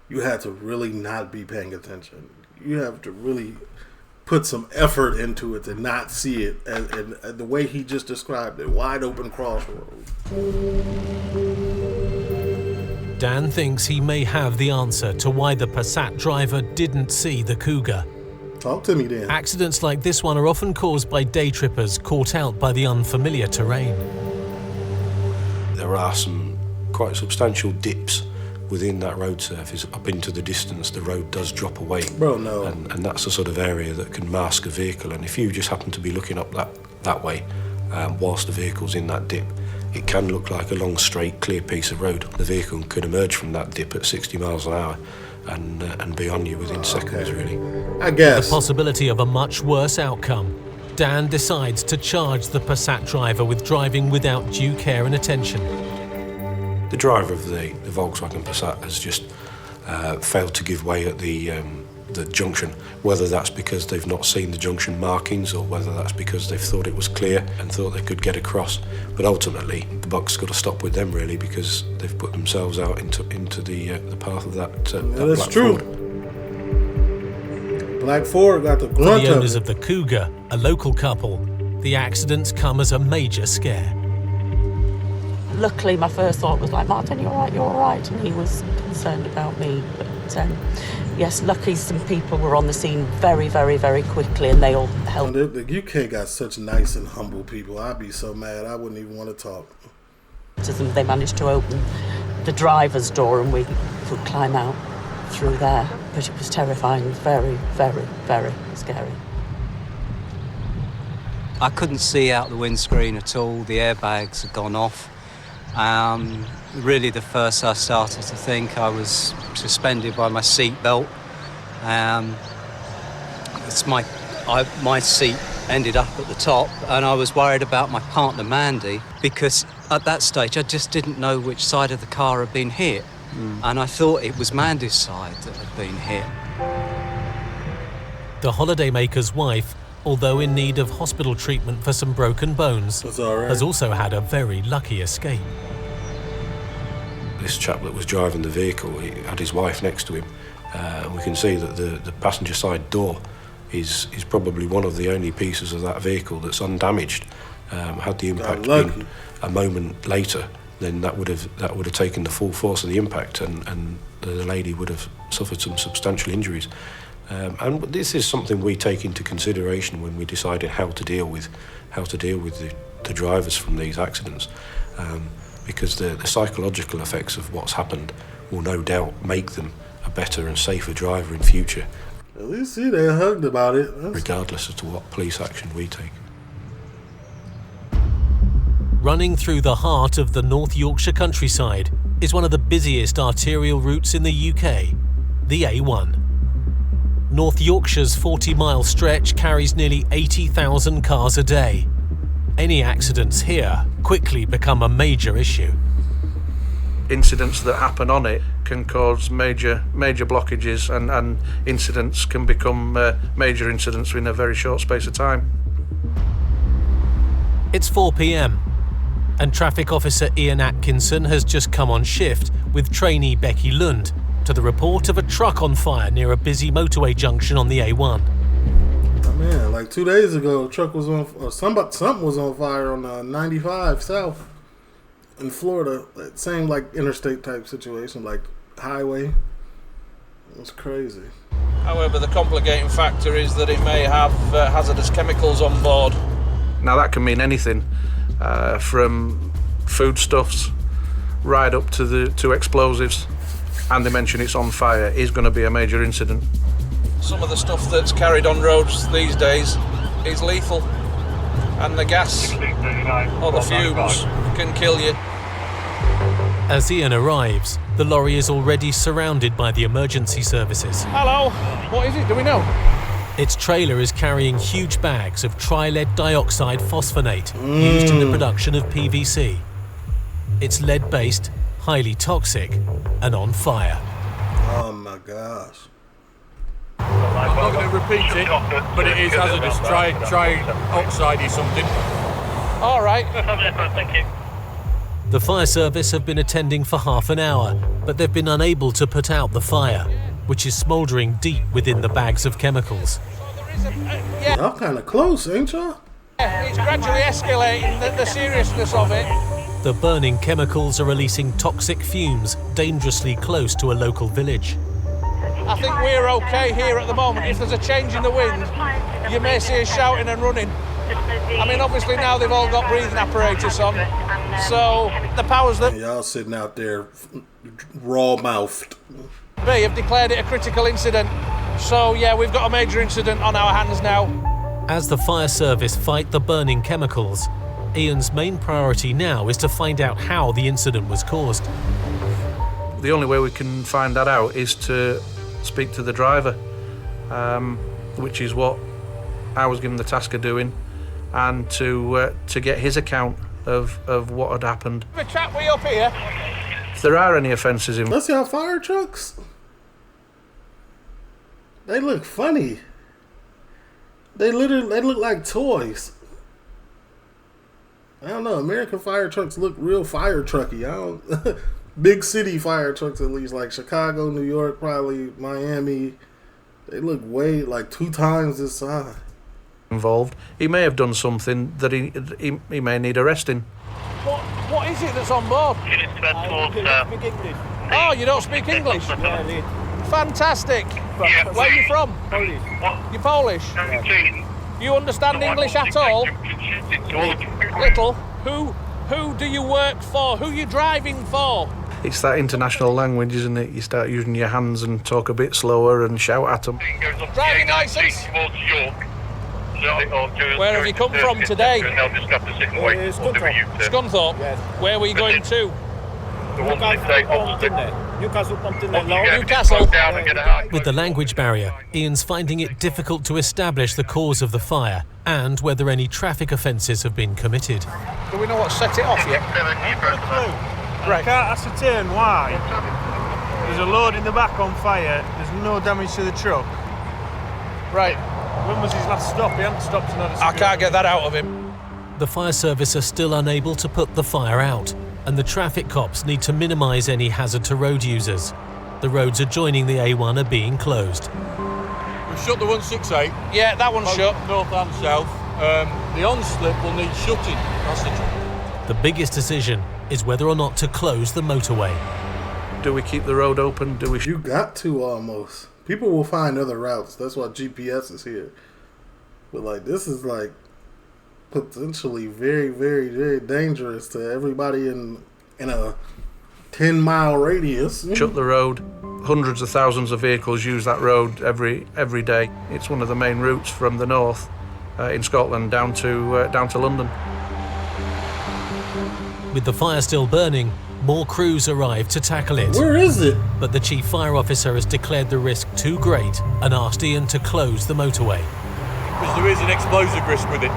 You had to really not be paying attention. You have to really put some effort into it to not see it. And the way he just described it, wide open crossroads. Dan thinks he may have the answer to why the Passat driver didn't see the Cougar. Talk to me, Dan. Accidents like this one are often caused by day trippers caught out by the unfamiliar terrain. There are some quite substantial dips within that road surface. Up into the distance, the road does drop away. Bro, no. And that's the sort of area that can mask a vehicle. And if you just happen to be looking up that way, whilst the vehicle's in that dip, it can look like a long, straight, clear piece of road. The vehicle could emerge from that dip at 60 miles an hour and be on you within seconds, really. I guess. The possibility of a much worse outcome. Dan decides to charge the Passat driver with driving without due care and attention. The driver of the Volkswagen Passat has just failed to give way at the junction, whether that's because they've not seen the junction markings or whether that's because they've thought it was clear and thought they could get across. But ultimately, the buck's got to stop with them, really, because they've put themselves out into the path of that that's black true. Ford. Black Ford got the For grunt the owners of of the Cougar, a local couple, the accidents come as a major scare. Luckily, my first thought was like, Martin, you're all right. And he was concerned about me. But yes, luckily some people were on the scene very, very, very quickly and they all helped. The UK got such nice and humble people. I'd be so mad. I wouldn't even want to talk. They managed to open the driver's door and we could climb out through there. But it was terrifying. It was very, very, very scary. I couldn't see out the windscreen at all. The airbags had gone off. Really, the first I started to think I was suspended by my seat belt. My seat ended up at the top, and I was worried about my partner Mandy because at that stage I just didn't know which side of the car had been hit, and I thought it was Mandy's side that had been hit. The holidaymaker's wife, although in need of hospital treatment for some broken bones, has also had a very lucky escape. This chap that was driving the vehicle, he had his wife next to him, and we can see that the passenger side door is probably one of the only pieces of that vehicle that's undamaged. Had the impact been a moment later, then that would have taken the full force of the impact, and the lady would have suffered some substantial injuries. And this is something we take into consideration when we decided how to deal with the drivers from these accidents, because the psychological effects of what's happened will no doubt make them a better and safer driver in future. At least they hugged about it. Regardless as to what police action we take. Running through the heart of the North Yorkshire countryside is one of the busiest arterial routes in the UK, the A1. North Yorkshire's 40-mile stretch carries nearly 80,000 cars a day. Any accidents here quickly become a major issue. Incidents that happen on it can cause major blockages, and incidents can become major incidents in a very short space of time. It's 4 p.m. and Traffic Officer Ian Atkinson has just come on shift with trainee Becky Lund to the report of a truck on fire near a busy motorway junction on the A1. Oh man, like 2 days ago, a truck was on, or something was on fire on 95 South in Florida. Same like interstate type situation, like highway. It was crazy. However, the complicating factor is that it may have hazardous chemicals on board. Now that can mean anything, from foodstuffs right up to explosives. And they mention it's on fire, is going to be a major incident. Some of the stuff that's carried on roads these days is lethal. and the gas or the fumes can kill you. As Ian arrives, the lorry is already surrounded by the emergency services. Hello, what is it? Do we know? Its trailer is carrying huge bags of tri-lead dioxide phosphonate used in the production of PVC. It's lead-based, highly toxic, and on fire. Oh my gosh. I'm not going to repeat it, but it is hazardous. Try oxide or something. All right. Thank you. The fire service have been attending for half an hour, but they've been unable to put out the fire, which is smouldering deep within the bags of chemicals. Y'all kind of close, ain't y'all? It's gradually escalating, the seriousness of it. The burning chemicals are releasing toxic fumes dangerously close to a local village. I think we're okay here at the moment. If there's a change in the wind, you may see us shouting and running. I mean, obviously now they've all got breathing apparatus on, so the powers that y'all sitting out there raw-mouthed. be have declared it a critical incident. So yeah, we've got a major incident on our hands now. As the fire service fight the burning chemicals, Ian's main priority now is to find out how the incident was caused. The only way we can find that out is to speak to the driver, which is what I was given the task of doing, and to get his account of what had happened. The chap way up here. If there are any offences in... Let's see our fire trucks. They look funny. They look like toys. I don't know. American fire trucks look real fire trucky. I don't. Big city fire trucks, at least, like Chicago, New York, probably Miami. They look way like 2 times this size. Involved. He may have done something that he may need arresting. What is it that's on board? Oh, you don't speak English? Fantastic. Where are you from? Polish. You're Polish? You understand English at all? Little. Who do you work for? Who are you driving for? It's that international language, isn't it? You start using your hands and talk a bit slower and shout at them. Driving licence? Where have you come from today? Scunthorpe. Where were you going to? Newcastle. With the language barrier, Ian's finding it difficult to establish the cause of the fire and whether any traffic offences have been committed. Do we know what set it off yet? Right. I can't ascertain why. There's a load in the back on fire. There's no damage to the truck. Right. When was his last stop? He hadn't stopped another. I can't get that out of him. The fire service are still unable to put the fire out, and the traffic cops need to minimise any hazard to road users. The roads adjoining the A1 are being closed. We've shut the 168. Yeah, that one's shut. North and south. The on-slip will need shutting. That's The biggest decision is whether or not to close the motorway. Do we keep the road open? Do we? You got to almost. People will find other routes. That's why GPS is here. But like this is like potentially very, very, very dangerous to everybody in a 10-mile radius. Shut the road. Hundreds of thousands of vehicles use that road every day. It's one of the main routes from the north in Scotland down to London. With the fire still burning, more crews arrive to tackle it. Where is it? But the chief fire officer has declared the risk too great and asked Ian to close the motorway. because there is an explosive risk with it.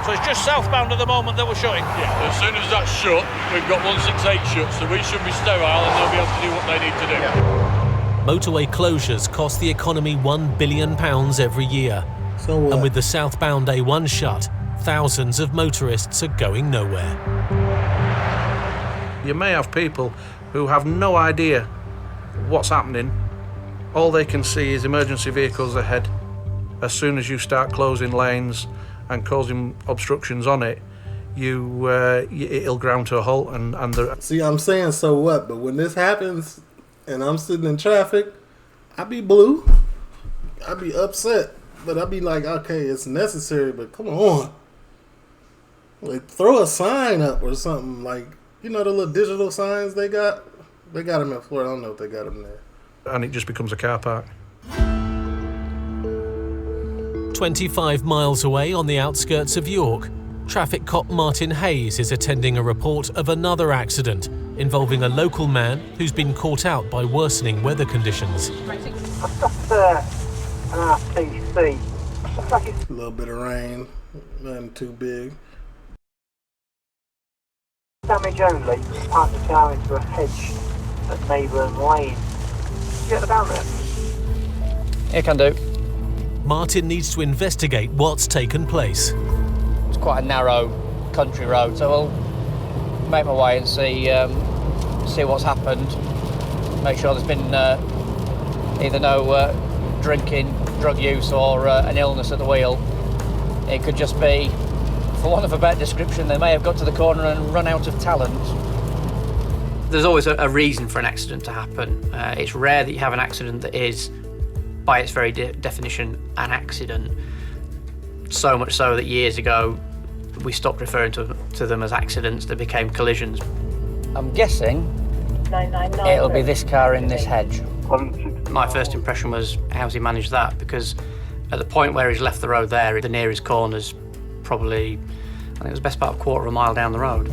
So it's just southbound at the moment that we're shutting? Yeah, as soon as that's shut, we've got 168 shut, so we should be sterile and they'll be able to do what they need to do. Motorway closures cost the economy £1 billion every year. And with the southbound A1 shut, thousands of motorists are going nowhere. You may have people who have no idea what's happening. All they can see is emergency vehicles ahead. As soon as you start closing lanes and causing obstructions on it, it'll ground to a halt. See, I'm saying so what, but when this happens and I'm sitting in traffic, I be blue. I be upset, but I be like, okay, it's necessary, but come on. Like, throw a sign up or something. Like, you know the little digital signs they got? They got them in Florida. I don't know if they got them there. And it just becomes a car park. 25 miles away on the outskirts of York, traffic cop Martin Hayes is attending a report of another accident involving a local man who's been caught out by worsening weather conditions. I've got an RTC. A little bit of rain, nothing too big. Damage only, parked the car into a hedge at Mayburn Lane. Get the down there. Yeah, can do. Martin needs to investigate what's taken place. It's quite a narrow country road, so I'll make my way and see what's happened. Make sure there's been either no drinking, drug use, or an illness at the wheel. It could just be, for want of a better description, they may have got to the corner and run out of talent. There's always a reason for an accident to happen. It's rare that you have an accident that is, by its very definition, an accident. So much so that years ago, we stopped referring to them as accidents. They became collisions. I'm guessing it'll be this car in this hedge. My first impression was, how's he managed that? Because at the point where he's left the road there, the nearest corner's probably, I think it was the best part of a quarter of a mile down the road.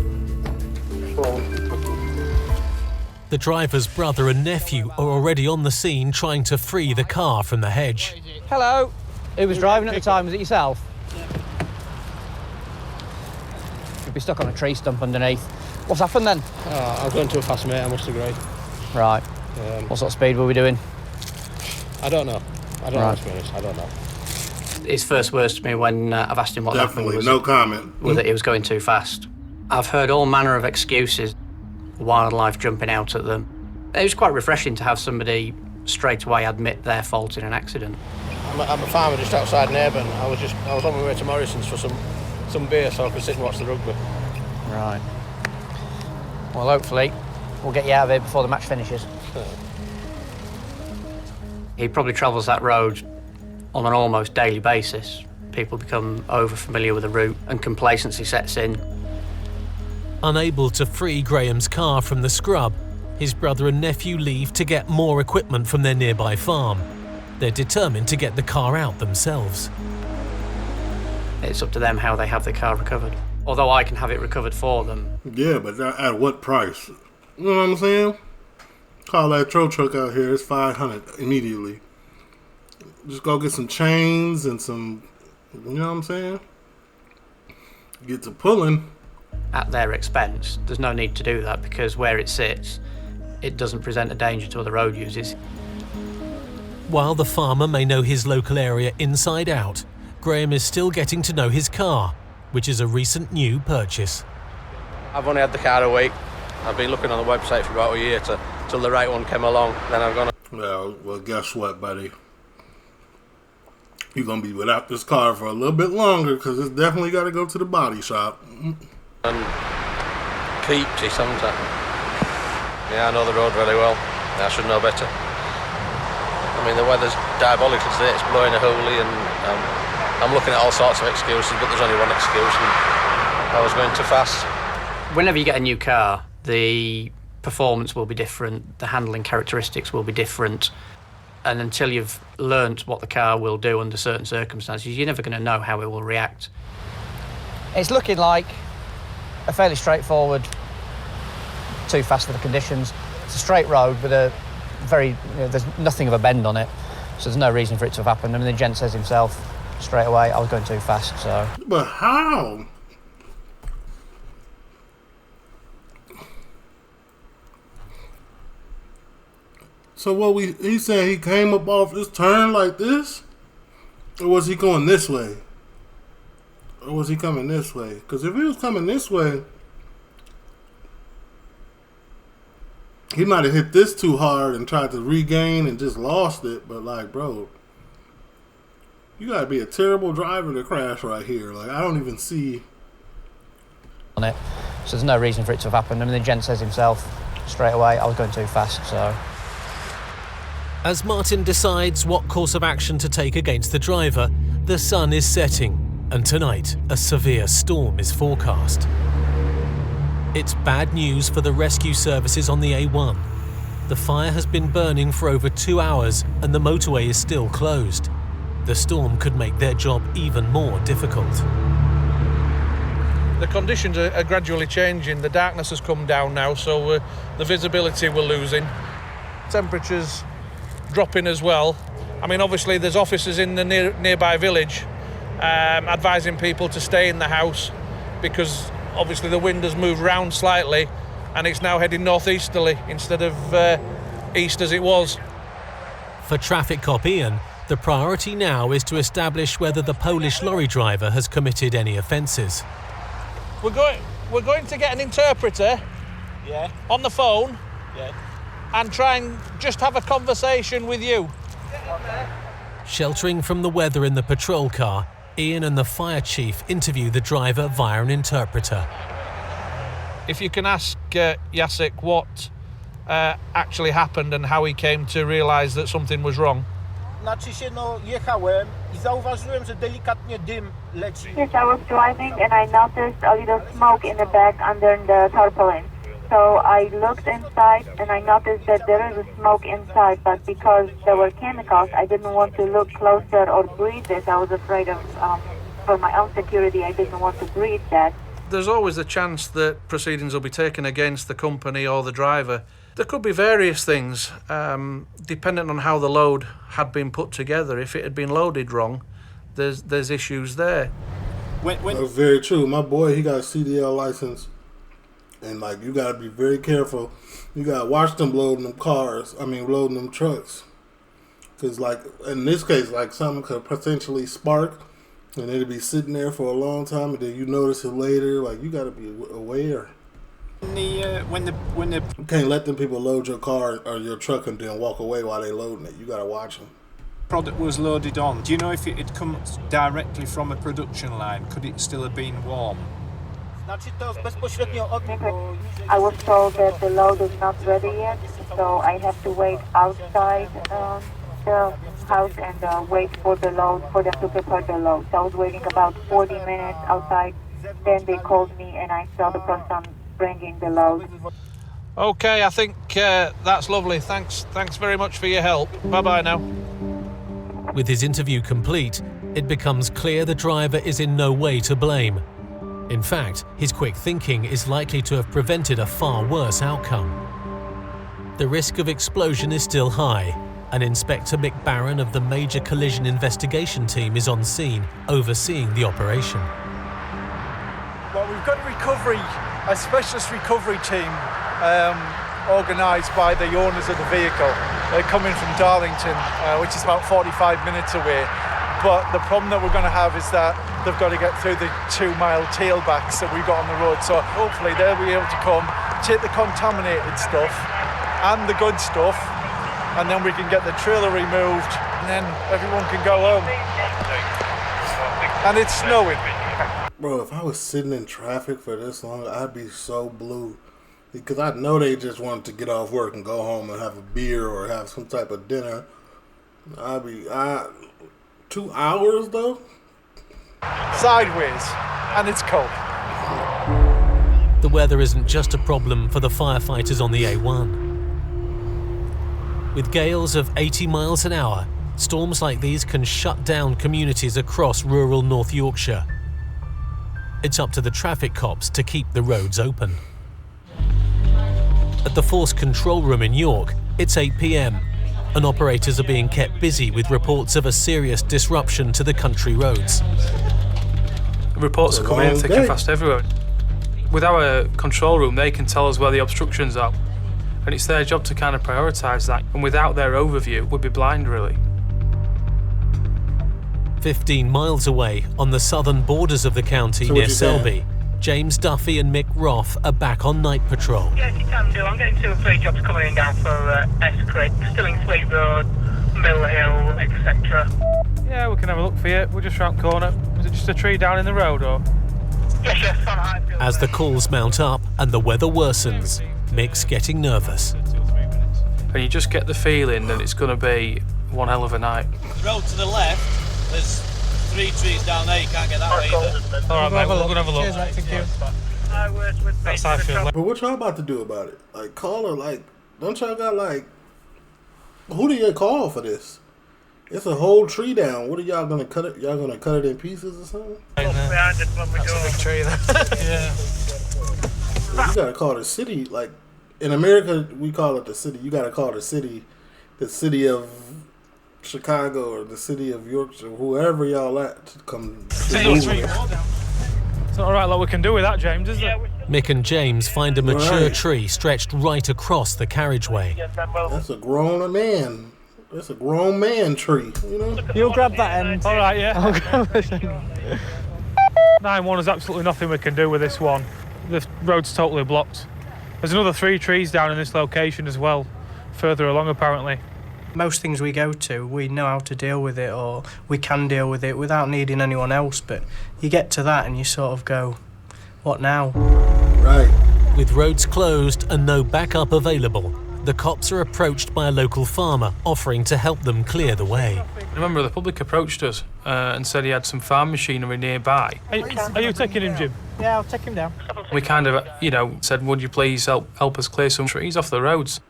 The driver's brother and nephew are already on the scene trying to free the car from the hedge. Hello. Who was driving at the time? Was it yourself? You'd be stuck on a tree stump underneath. What's happened then? I was going too fast, mate, I must agree. Right. What sort of speed were we doing? I don't know. I don't know, to be honest. I don't know. His first words to me when I've asked him what happened was, no comment. Was that he was going too fast. I've heard all manner of excuses, wildlife jumping out at them. It was quite refreshing to have somebody straight away admit their fault in an accident. I'm a farmer just outside Nairn. I was on my way to Morrison's for some beer so I could sit and watch the rugby. Right. Well, hopefully we'll get you out of here before the match finishes. He probably travels that road on an almost daily basis. People become over-familiar with the route and complacency sets in. Unable to free Graham's car from the scrub, his brother and nephew leave to get more equipment from their nearby farm. They're determined to get the car out themselves. It's up to them how they have the car recovered. Although I can have it recovered for them. Yeah, but at what price? You know what I'm saying? Call that tow truck out here, it's $500 immediately. Just go get some chains and some, you know what I'm saying? Get to pulling. At their expense. There's no need to do that because where it sits, it doesn't present a danger to other road users. While the farmer may know his local area inside out, Graham is still getting to know his car, which is a recent new purchase. I've only had the car a week. I've been looking on the website for about a year till the right one came along. Then I've gone. Well, guess what, buddy? You're gonna be without this car for a little bit longer because it's definitely got to go to the body shop. And peeped it, haven't I? Yeah, I know the road really well. I should know better. I mean, the weather's diabolical today. It's blowing a hoolie, and I'm looking at all sorts of excuses, but there's only one excuse, and I was going too fast. Whenever you get a new car, the performance will be different, the handling characteristics will be different, and until you've learnt what the car will do under certain circumstances, you're never going to know how it will react. It's looking like a fairly straightforward, too fast for the conditions. It's a straight road with a very, there's nothing of a bend on it, so there's no reason for it to have happened. I mean, the gent says himself straight away, I was going too fast, so. But how? So what he said he came up off this turn like this? Or was he going this way? Or was he coming this way? Because if he was coming this way, he might have hit this too hard and tried to regain and just lost it. But like, bro, you gotta be a terrible driver to crash right here. Like, I don't even see on it, so there's no reason for it to have happened. I mean, the gent says himself straight away, I was going too fast, so. As Martin decides what course of action to take against the driver, the sun is setting, and tonight a severe storm is forecast. It's bad news for the rescue services on the A1. The fire has been burning for over 2 hours and the motorway is still closed. the storm could make their job even more difficult. The conditions are gradually changing. The darkness has come down now, so the visibility we're losing. Temperatures dropping as well. I mean, obviously there's officers in the nearby village advising people to stay in the house because obviously the wind has moved round slightly and it's now heading northeasterly instead of east as it was. For Traffic Cop Ian, the priority now is to establish whether the Polish lorry driver has committed any offences. We're going to get an interpreter on the phone and try and just have a conversation with you. Sheltering from the weather in the patrol car, Ian and the fire chief interview the driver via an interpreter. If you can ask Jacek what actually happened and how he came to realise that something was wrong. Jechałem I zauważyłem, że delikatnie dym leci. Yes, I was driving and I noticed a little smoke in the back under the tarpaulin. So I looked inside and I noticed that there is a smoke inside, but because there were chemicals, I didn't want to look closer or breathe it. I was afraid of, for my own security, I didn't want to breathe that. There's always a chance that proceedings will be taken against the company or the driver. There could be various things, depending on how the load had been put together. If it had been loaded wrong, there's issues there. That's very true. My boy, he got a CDL license, and like you gotta be very careful. You gotta watch them loading them loading them trucks, because like in this case, like something could potentially spark, and it'll be sitting there for a long time, and then you notice it later. Like you gotta be aware. When the You can't let them people load your car or your truck and then walk away while they loading it. You gotta watch them. product was loaded on, do you know if it had come directly from a production line? Could it still have been warm? I was told that the load is not ready yet, so I have to wait outside the house and wait for the load, for them to prepare the load. So I was waiting about 40 minutes outside. Then they called me and I saw the person bringing the load. Okay, I think that's lovely. Thanks very much for your help. Bye-bye now. With his interview complete, it becomes clear the driver is in no way to blame. In fact, his quick thinking is likely to have prevented a far worse outcome. The risk of explosion is still high, and Inspector Mick Barron of the Major Collision Investigation Team is on scene, overseeing the operation. Well, we've got a specialist recovery team organised by the owners of the vehicle. They're coming from Darlington, which is about 45 minutes away. But the problem that we're going to have is that they've got to get through the 2-mile tailbacks that we've got on the road. So hopefully they'll be able to come, take the contaminated stuff and the good stuff, and then we can get the trailer removed, and then everyone can go home. And it's snowing. Bro, if I was sitting in traffic for this long, I'd be so blue. Because I know they just wanted to get off work and go home and have a beer or have some type of dinner. 2 hours though? Sideways, and it's cold. The weather isn't just a problem for the firefighters on the A1. With gales of 80 miles an hour, storms like these can shut down communities across rural North Yorkshire. It's up to the traffic cops to keep the roads open. At the Force Control Room in York, it's 8 p.m. and operators are being kept busy with reports of a serious disruption to the country roads. Reports are coming in thick and fast everywhere. With our control room, they can tell us where the obstructions are, and it's their job to kind of prioritise that, and without their overview, we'd be blind really. 15 miles away, on the southern borders of the county near Selby, James Duffy and Mick Roth are back on night patrol. Yes, you can do. I'm getting 2 or 3 jobs coming in down for S-Creek, Stilling-Fleet Road, Mill Hill, etc. Yeah, we can have a look for you. We're just round the corner. Is it just a tree down in the road, or? Yes, on Highfield. As the calls mount up and the weather worsens, Mick's getting nervous. And you just get the feeling that it's going to be one hell of a night. The road to the left, there's 3 trees down there, you can't get that way either. All right, mate, we're going to have a look. Cheers, mate, thank you. That's Highfield. But what y'all about to do about it? Like, call her, like, don't y'all got, like, who do you call for this? It's a whole tree down. What are y'all gonna cut it? Y'all gonna cut it in pieces or something? That's a big tree there. Yeah. You gotta call the city, like in America we call it the city. You gotta call the city of Chicago or the city of Yorkshire, whoever y'all at, to come. It's not alright lot we can do with that, James, is it? Mick and James find a mature tree stretched right across the carriageway. That's a grown man. That's a grown man tree, you know? You'll grab that end. Alright, yeah. I'll grab this end. 9-1, there's absolutely nothing we can do with this one. The road's totally blocked. There's another 3 trees down in this location as well, further along apparently. Most things we go to, we know how to deal with it, or we can deal with it without needing anyone else, but you get to that and you sort of go, what now? Right. With roads closed and no backup available, the cops are approached by a local farmer offering to help them clear the way. A member of the public approached us and said he had some farm machinery nearby. Are you taking him, Jim? Yeah, I'll take him down. We kind of, said, would you please help us clear some trees off the roads?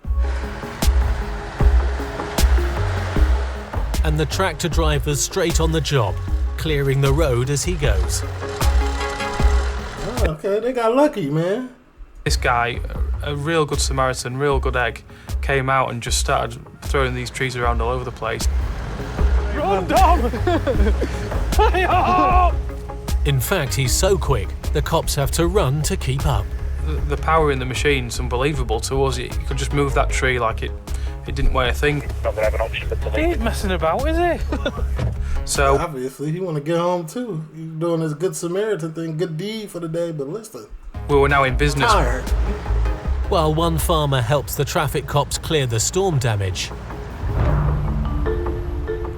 And the tractor driver's straight on the job, clearing the road as he goes. Oh, okay, they got lucky, man. This guy, a real good Samaritan, real good egg, came out and just started throwing these trees around all over the place. Run, Dom! In fact, he's so quick, the cops have to run to keep up. The power in the machine's unbelievable to us. You could just move that tree like it didn't weigh a thing. Not gonna have an option but to He ain't messing about, is he? So obviously, he want to get home too. He's doing this good Samaritan thing, good deed for the day. But listen, we were now in business. Tired. While one farmer helps the traffic cops clear the storm damage.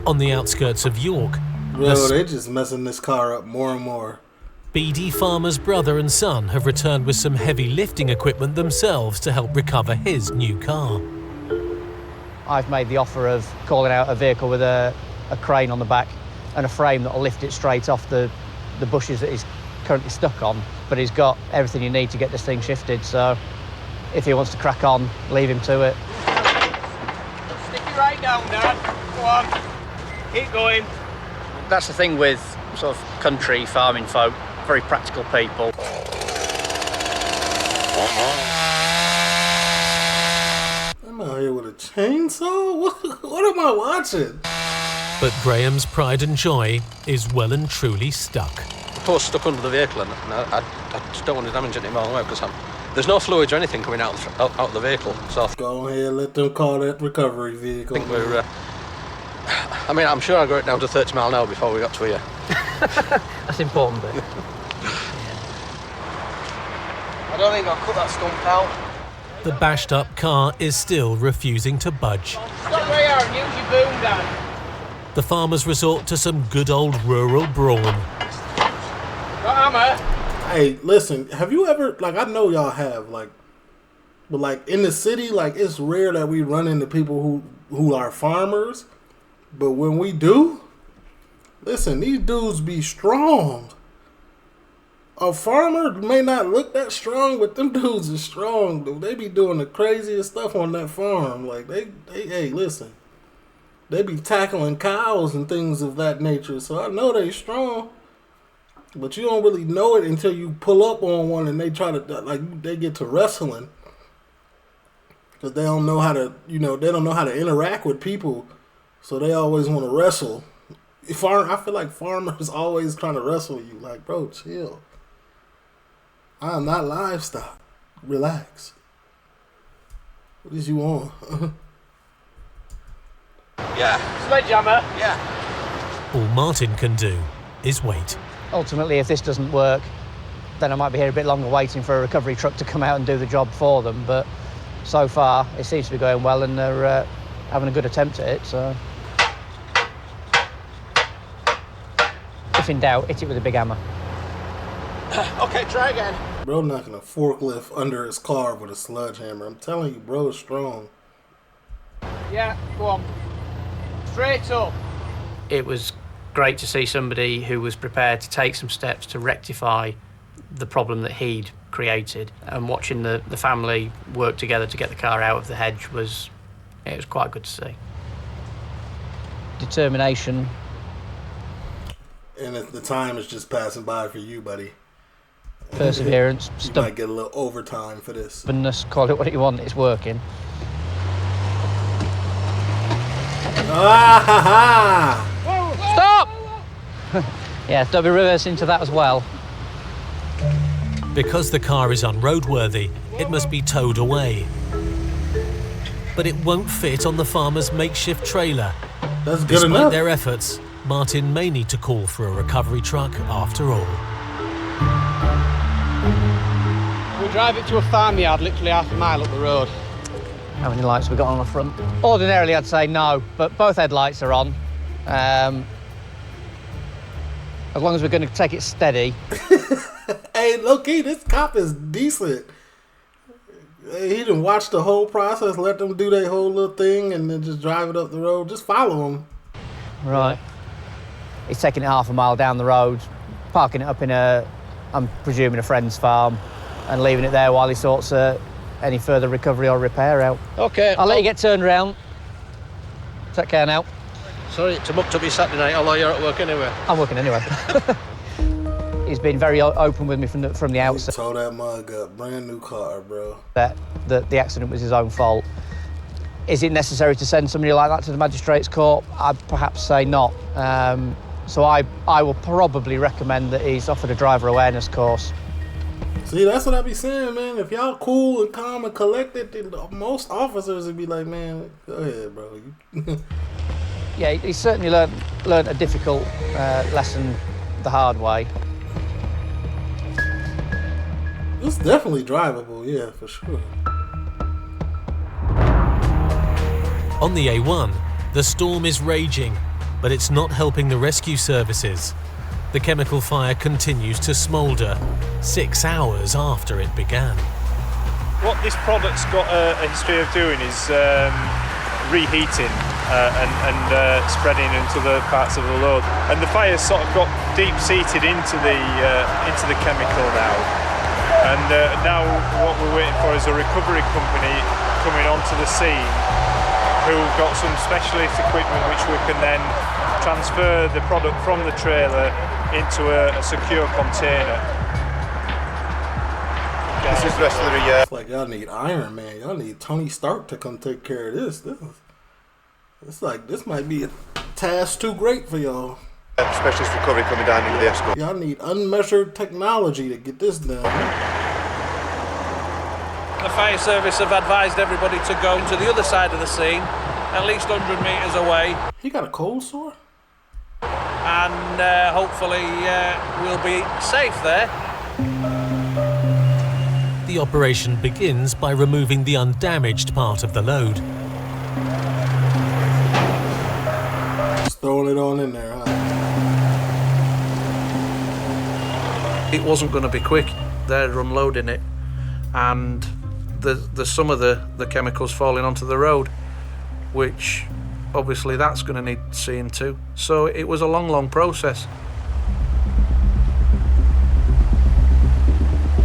On the outskirts of York, they're just messing this car up more and more. Beady farmer's brother and son have returned with some heavy lifting equipment themselves to help recover his new car. I've made the offer of calling out a vehicle with a crane on the back and a frame that'll lift it straight off the bushes that he's currently stuck on, but he's got everything you need to get this thing shifted, so if he wants to crack on, leave him to it. Stick it right down, Dad. Go on. Keep going. That's the thing with sort of country farming folk, very practical people. I'm out here with a chainsaw? What am I watching? But Graham's pride and joy is well and truly stuck. The post stuck under the vehicle, and I just don't want to damage it anymore because there's no fluids or anything coming out of the vehicle. So go ahead, let them call that recovery vehicle. I think we're. I'm sure I got it down to 30 miles an hour before we got to here. That's important, bit. I don't think I'll cut that stump out. The bashed up car is still refusing to budge. Stop where you are and use your boom, Dad. The farmers resort to some good old rural brawn. Got hammer? Hey, listen, have you ever, I know y'all have, but in the city, it's rare that we run into people who are farmers, but when we do, listen, these dudes be strong. A farmer may not look that strong, but them dudes are strong, dude. They be doing the craziest stuff on that farm. Hey, listen. They be tackling cows and things of that nature, so I know they strong. But you don't really know it until you pull up on one and they try to, they get to wrestling. Because they don't know how to, they don't know how to interact with people, so they always want to wrestle. I feel like farmers always trying to wrestle you. Bro, chill. I am not livestock. Relax. What is you on? Yeah. Sledgehammer? Yeah. All Martin can do is wait. Ultimately, if this doesn't work, then I might be here a bit longer waiting for a recovery truck to come out and do the job for them, but so far it seems to be going well and they're having a good attempt at it, so... If in doubt, hit it with a big hammer. Okay, try again. Bro knocking a forklift under his car with a sledgehammer. I'm telling you, bro is strong. Yeah, go on. Straight up. It was great to see somebody who was prepared to take some steps to rectify the problem that he'd created, and watching the family work together to get the car out of the hedge was quite good to see. determination. And the time is just passing by for you, buddy. Perseverance. You might get a little overtime for this. Stubbornness, call it what you want, it's working. Ah Stop! Yeah, don't be reversing into that as well. Because the car is unroadworthy, it must be towed away. But it won't fit on the farmer's makeshift trailer. That's good Despite enough. their efforts, Martin may need to call for a recovery truck after all. We drive it to a farmyard literally half a mile up the road. How many lights have we got on the front? Ordinarily I'd say no, but both headlights are on. As long as we're going to take it steady. Hey, low-key, this cop is decent. He didn't watch the whole process, let them do their whole little thing, and then just drive it up the road. Just follow him. Right. He's taking it half a mile down the road, parking it up in I'm presuming a friend's farm, and leaving it there while he sorts any further recovery or repair out. Okay. I'll let you get turned around. Take care now. Sorry to muck up your Saturday night, although you're at work anyway. I'm working anyway. He's been very open with me from the outset. Tow that mug up, brand new car, bro. That the accident was his own fault. Is it necessary to send somebody like that to the magistrates' court? I'd perhaps say not. So I will probably recommend that he's offered a driver awareness course. See, that's what I be saying, man. If y'all cool and calm and collected, most officers would be like, man, go ahead, bro. Yeah, he certainly learned a difficult lesson the hard way. It's definitely drivable, yeah, for sure. On the A1, the storm is raging, but it's not helping the rescue services. The chemical fire continues to smoulder 6 hours after it began. What this product's got a history of doing is reheating and spreading into the parts of the load. And the fire's sort of got deep-seated into the chemical now. And now what we're waiting for is a recovery company coming onto the scene who've got some specialist equipment which we can then transfer the product from the trailer into a secure container. This is the rest of the It's like y'all need Iron Man. Y'all need Tony Stark to come take care of this. It's like this might be a task too great for y'all. Specialist recovery coming down into the escort. Y'all need unmeasured technology to get this done. The fire service have advised everybody to go to the other side of the scene, at least 100 metres away. He got a cold sore? And hopefully we'll be safe there. The operation begins by removing the undamaged part of the load. Just throwing it on in there, huh? It wasn't going to be quick. They're unloading it, and there's some of the chemicals falling onto the road, which obviously that's going to need seeing to. So it was a long process.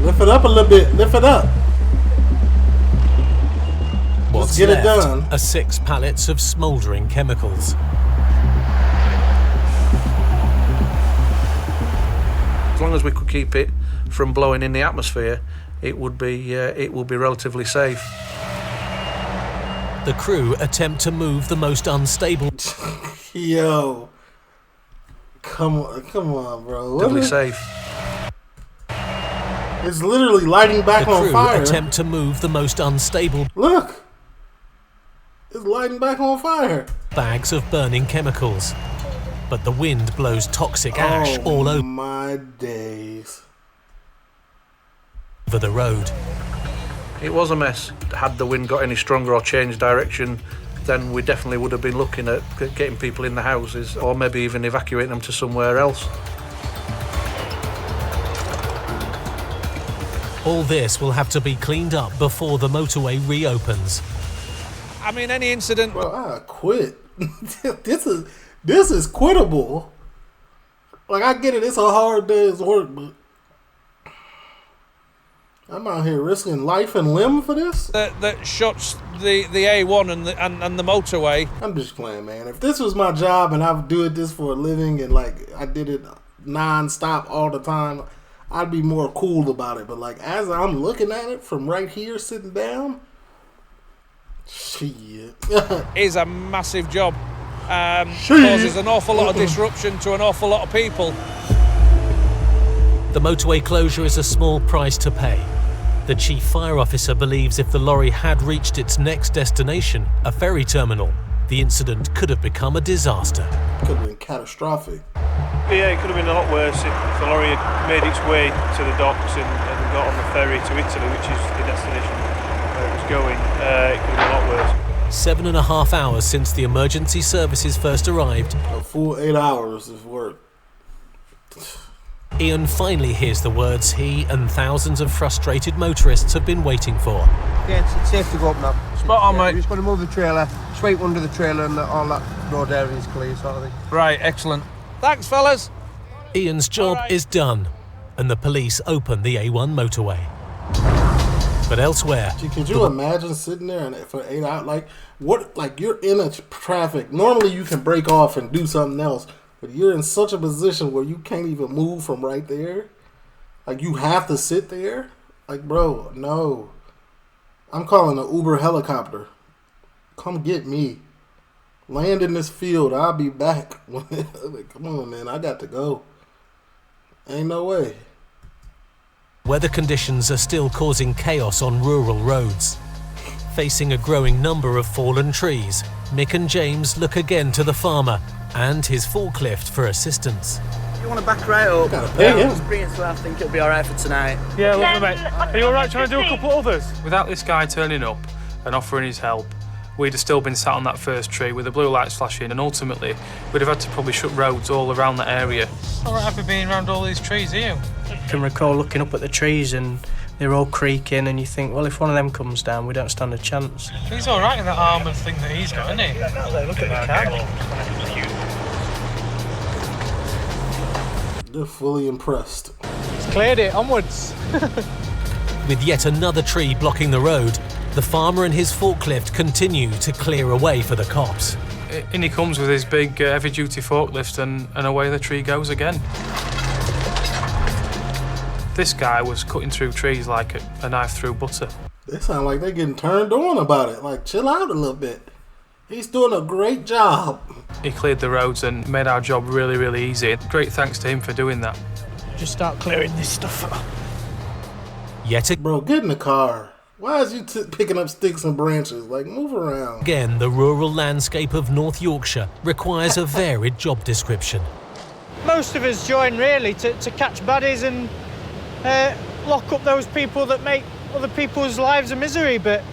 Lift it up a little bit. Lift it up. What's get left it done. are 6 pallets of smouldering chemicals. As long as we could keep it from blowing in the atmosphere, it would be relatively safe. The crew attempt to move the most unstable. Yo, come on, bro. Relatively safe. It's literally lighting back The on crew fire. attempt to move the most unstable. Look, it's lighting back on fire. Bags of burning chemicals, but the wind blows toxic ash all over my days. the road. It was a mess. Had the wind got any stronger or changed direction, then we definitely would have been looking at getting people in the houses, or maybe even evacuating them to somewhere else. All this will have to be cleaned up before the motorway reopens. I mean, any incident. Bro, I quit. This is quittable. Like, I get it. It's a hard day's work, but I'm out here risking life and limb for this? That shuts the A1 and the motorway. I'm just playing, man. If this was my job and I do this for a living and like I did it non-stop all the time, I'd be more cool about it. But like as I'm looking at it from right here sitting down, shit. Is a massive job. Causes an awful lot of disruption to an awful lot of people. The motorway closure is a small price to pay. The chief fire officer believes if the lorry had reached its next destination, a ferry terminal, the incident could have become a disaster. Could have been catastrophic. Yeah, it could have been a lot worse if the lorry had made its way to the docks and got on the ferry to Italy, which is the destination where it was going. It could have been a lot worse. 7.5 hours since the emergency services first arrived. A full 8 hours of work. Ian finally hears the words he and thousands of frustrated motorists have been waiting for. Yeah, it's safe to go up now. Spot on, mate. We're just going to move the trailer, sweep under the trailer and all that road area is clear, sort of thing. Right, excellent. Thanks, fellas. Ian's job is done, and the police open the A1 motorway. But elsewhere... Could you imagine sitting there and for 8 hours? Like you're in a traffic. Normally you can break off and do something else. But you're in such a position where you can't even move from right there. Like, you have to sit there. Like, bro, no. I'm calling an Uber helicopter. Come get me. Land in this field. I'll be back. Like, come on, man. I got to go. Ain't no way. Weather conditions are still causing chaos on rural roads. Facing a growing number of fallen trees, Mick and James look again to the farmer and his forklift for assistance. You want to back right up? Just bring it so I think it'll be alright for tonight. Yeah, lovely, mate. Are you alright trying to do a couple others? Without this guy turning up and offering his help, we'd have still been sat on that first tree with the blue lights flashing, and ultimately we'd have had to probably shut roads all around that area. All right, happy being around all these trees, are you? I can recall looking up at the trees and they're all creaking, and you think, well, if one of them comes down, we don't stand a chance. He's all right in that armoured thing that he's got, isn't he? Look at the car. They're fully impressed. He's cleared it, onwards. With yet another tree blocking the road, the farmer and his forklift continue to clear a way for the cops. In he comes with his big heavy-duty forklift, and away the tree goes again. This guy was cutting through trees like a knife through butter. They sound like they're getting turned on about it. Like, chill out a little bit. He's doing a great job. He cleared the roads and made our job really, really easy. Great thanks to him for doing that. Just start clearing this stuff up. Bro, get in the car. Why is you picking up sticks and branches? Like, move around. Again, the rural landscape of North Yorkshire requires a varied job description. Most of us join really to catch baddies and lock up those people that make other people's lives a misery, but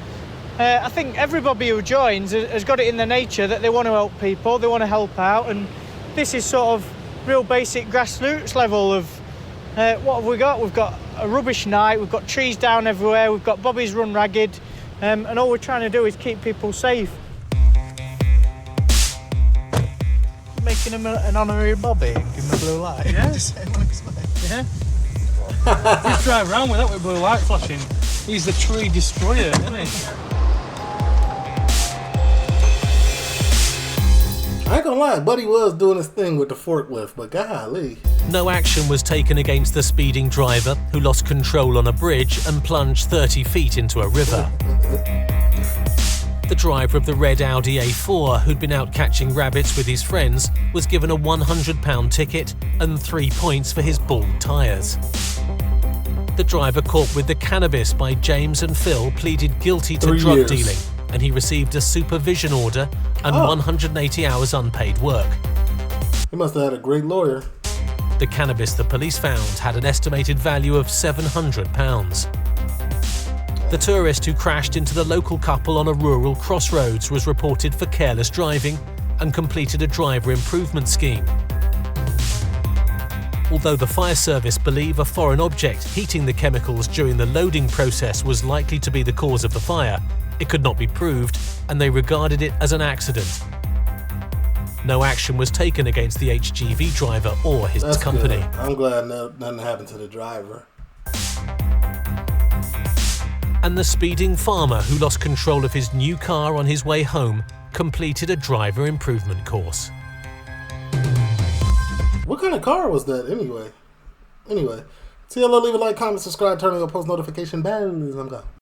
I think everybody who joins has got it in their nature that they want to help people, they want to help out, and this is sort of real basic grassroots level of what have we got? We've got a rubbish night, we've got trees down everywhere, we've got bobbies run ragged, and all we're trying to do is keep people safe. Making him an honorary bobby and give him a blue light. Yeah. Yeah. Just drive around with that with blue light flashing. He's the tree destroyer, isn't he? I ain't gonna lie, Buddy was doing his thing with the forklift, but golly. No action was taken against the speeding driver who lost control on a bridge and plunged 30 feet into a river. The driver of the red Audi A4, who'd been out catching rabbits with his friends, was given a £100 ticket and 3 points for his bald tyres. The driver caught with the cannabis by James and Phil pleaded guilty to 3 drug years. dealing, and he received a supervision order and 180 hours unpaid work. He must have had a great lawyer. The cannabis the police found had an estimated value of £700. The tourist who crashed into the local couple on a rural crossroads was reported for careless driving and completed a driver improvement scheme. Although the fire service believe a foreign object heating the chemicals during the loading process was likely to be the cause of the fire, it could not be proved, and they regarded it as an accident. No action was taken against the HGV driver or his company. Good. I'm glad nothing happened to the driver. And the speeding farmer who lost control of his new car on his way home completed a driver improvement course. What kind of car was that anyway? Anyway, see y'all, leave a like, comment, subscribe, turn on your post notification bells. I'm go.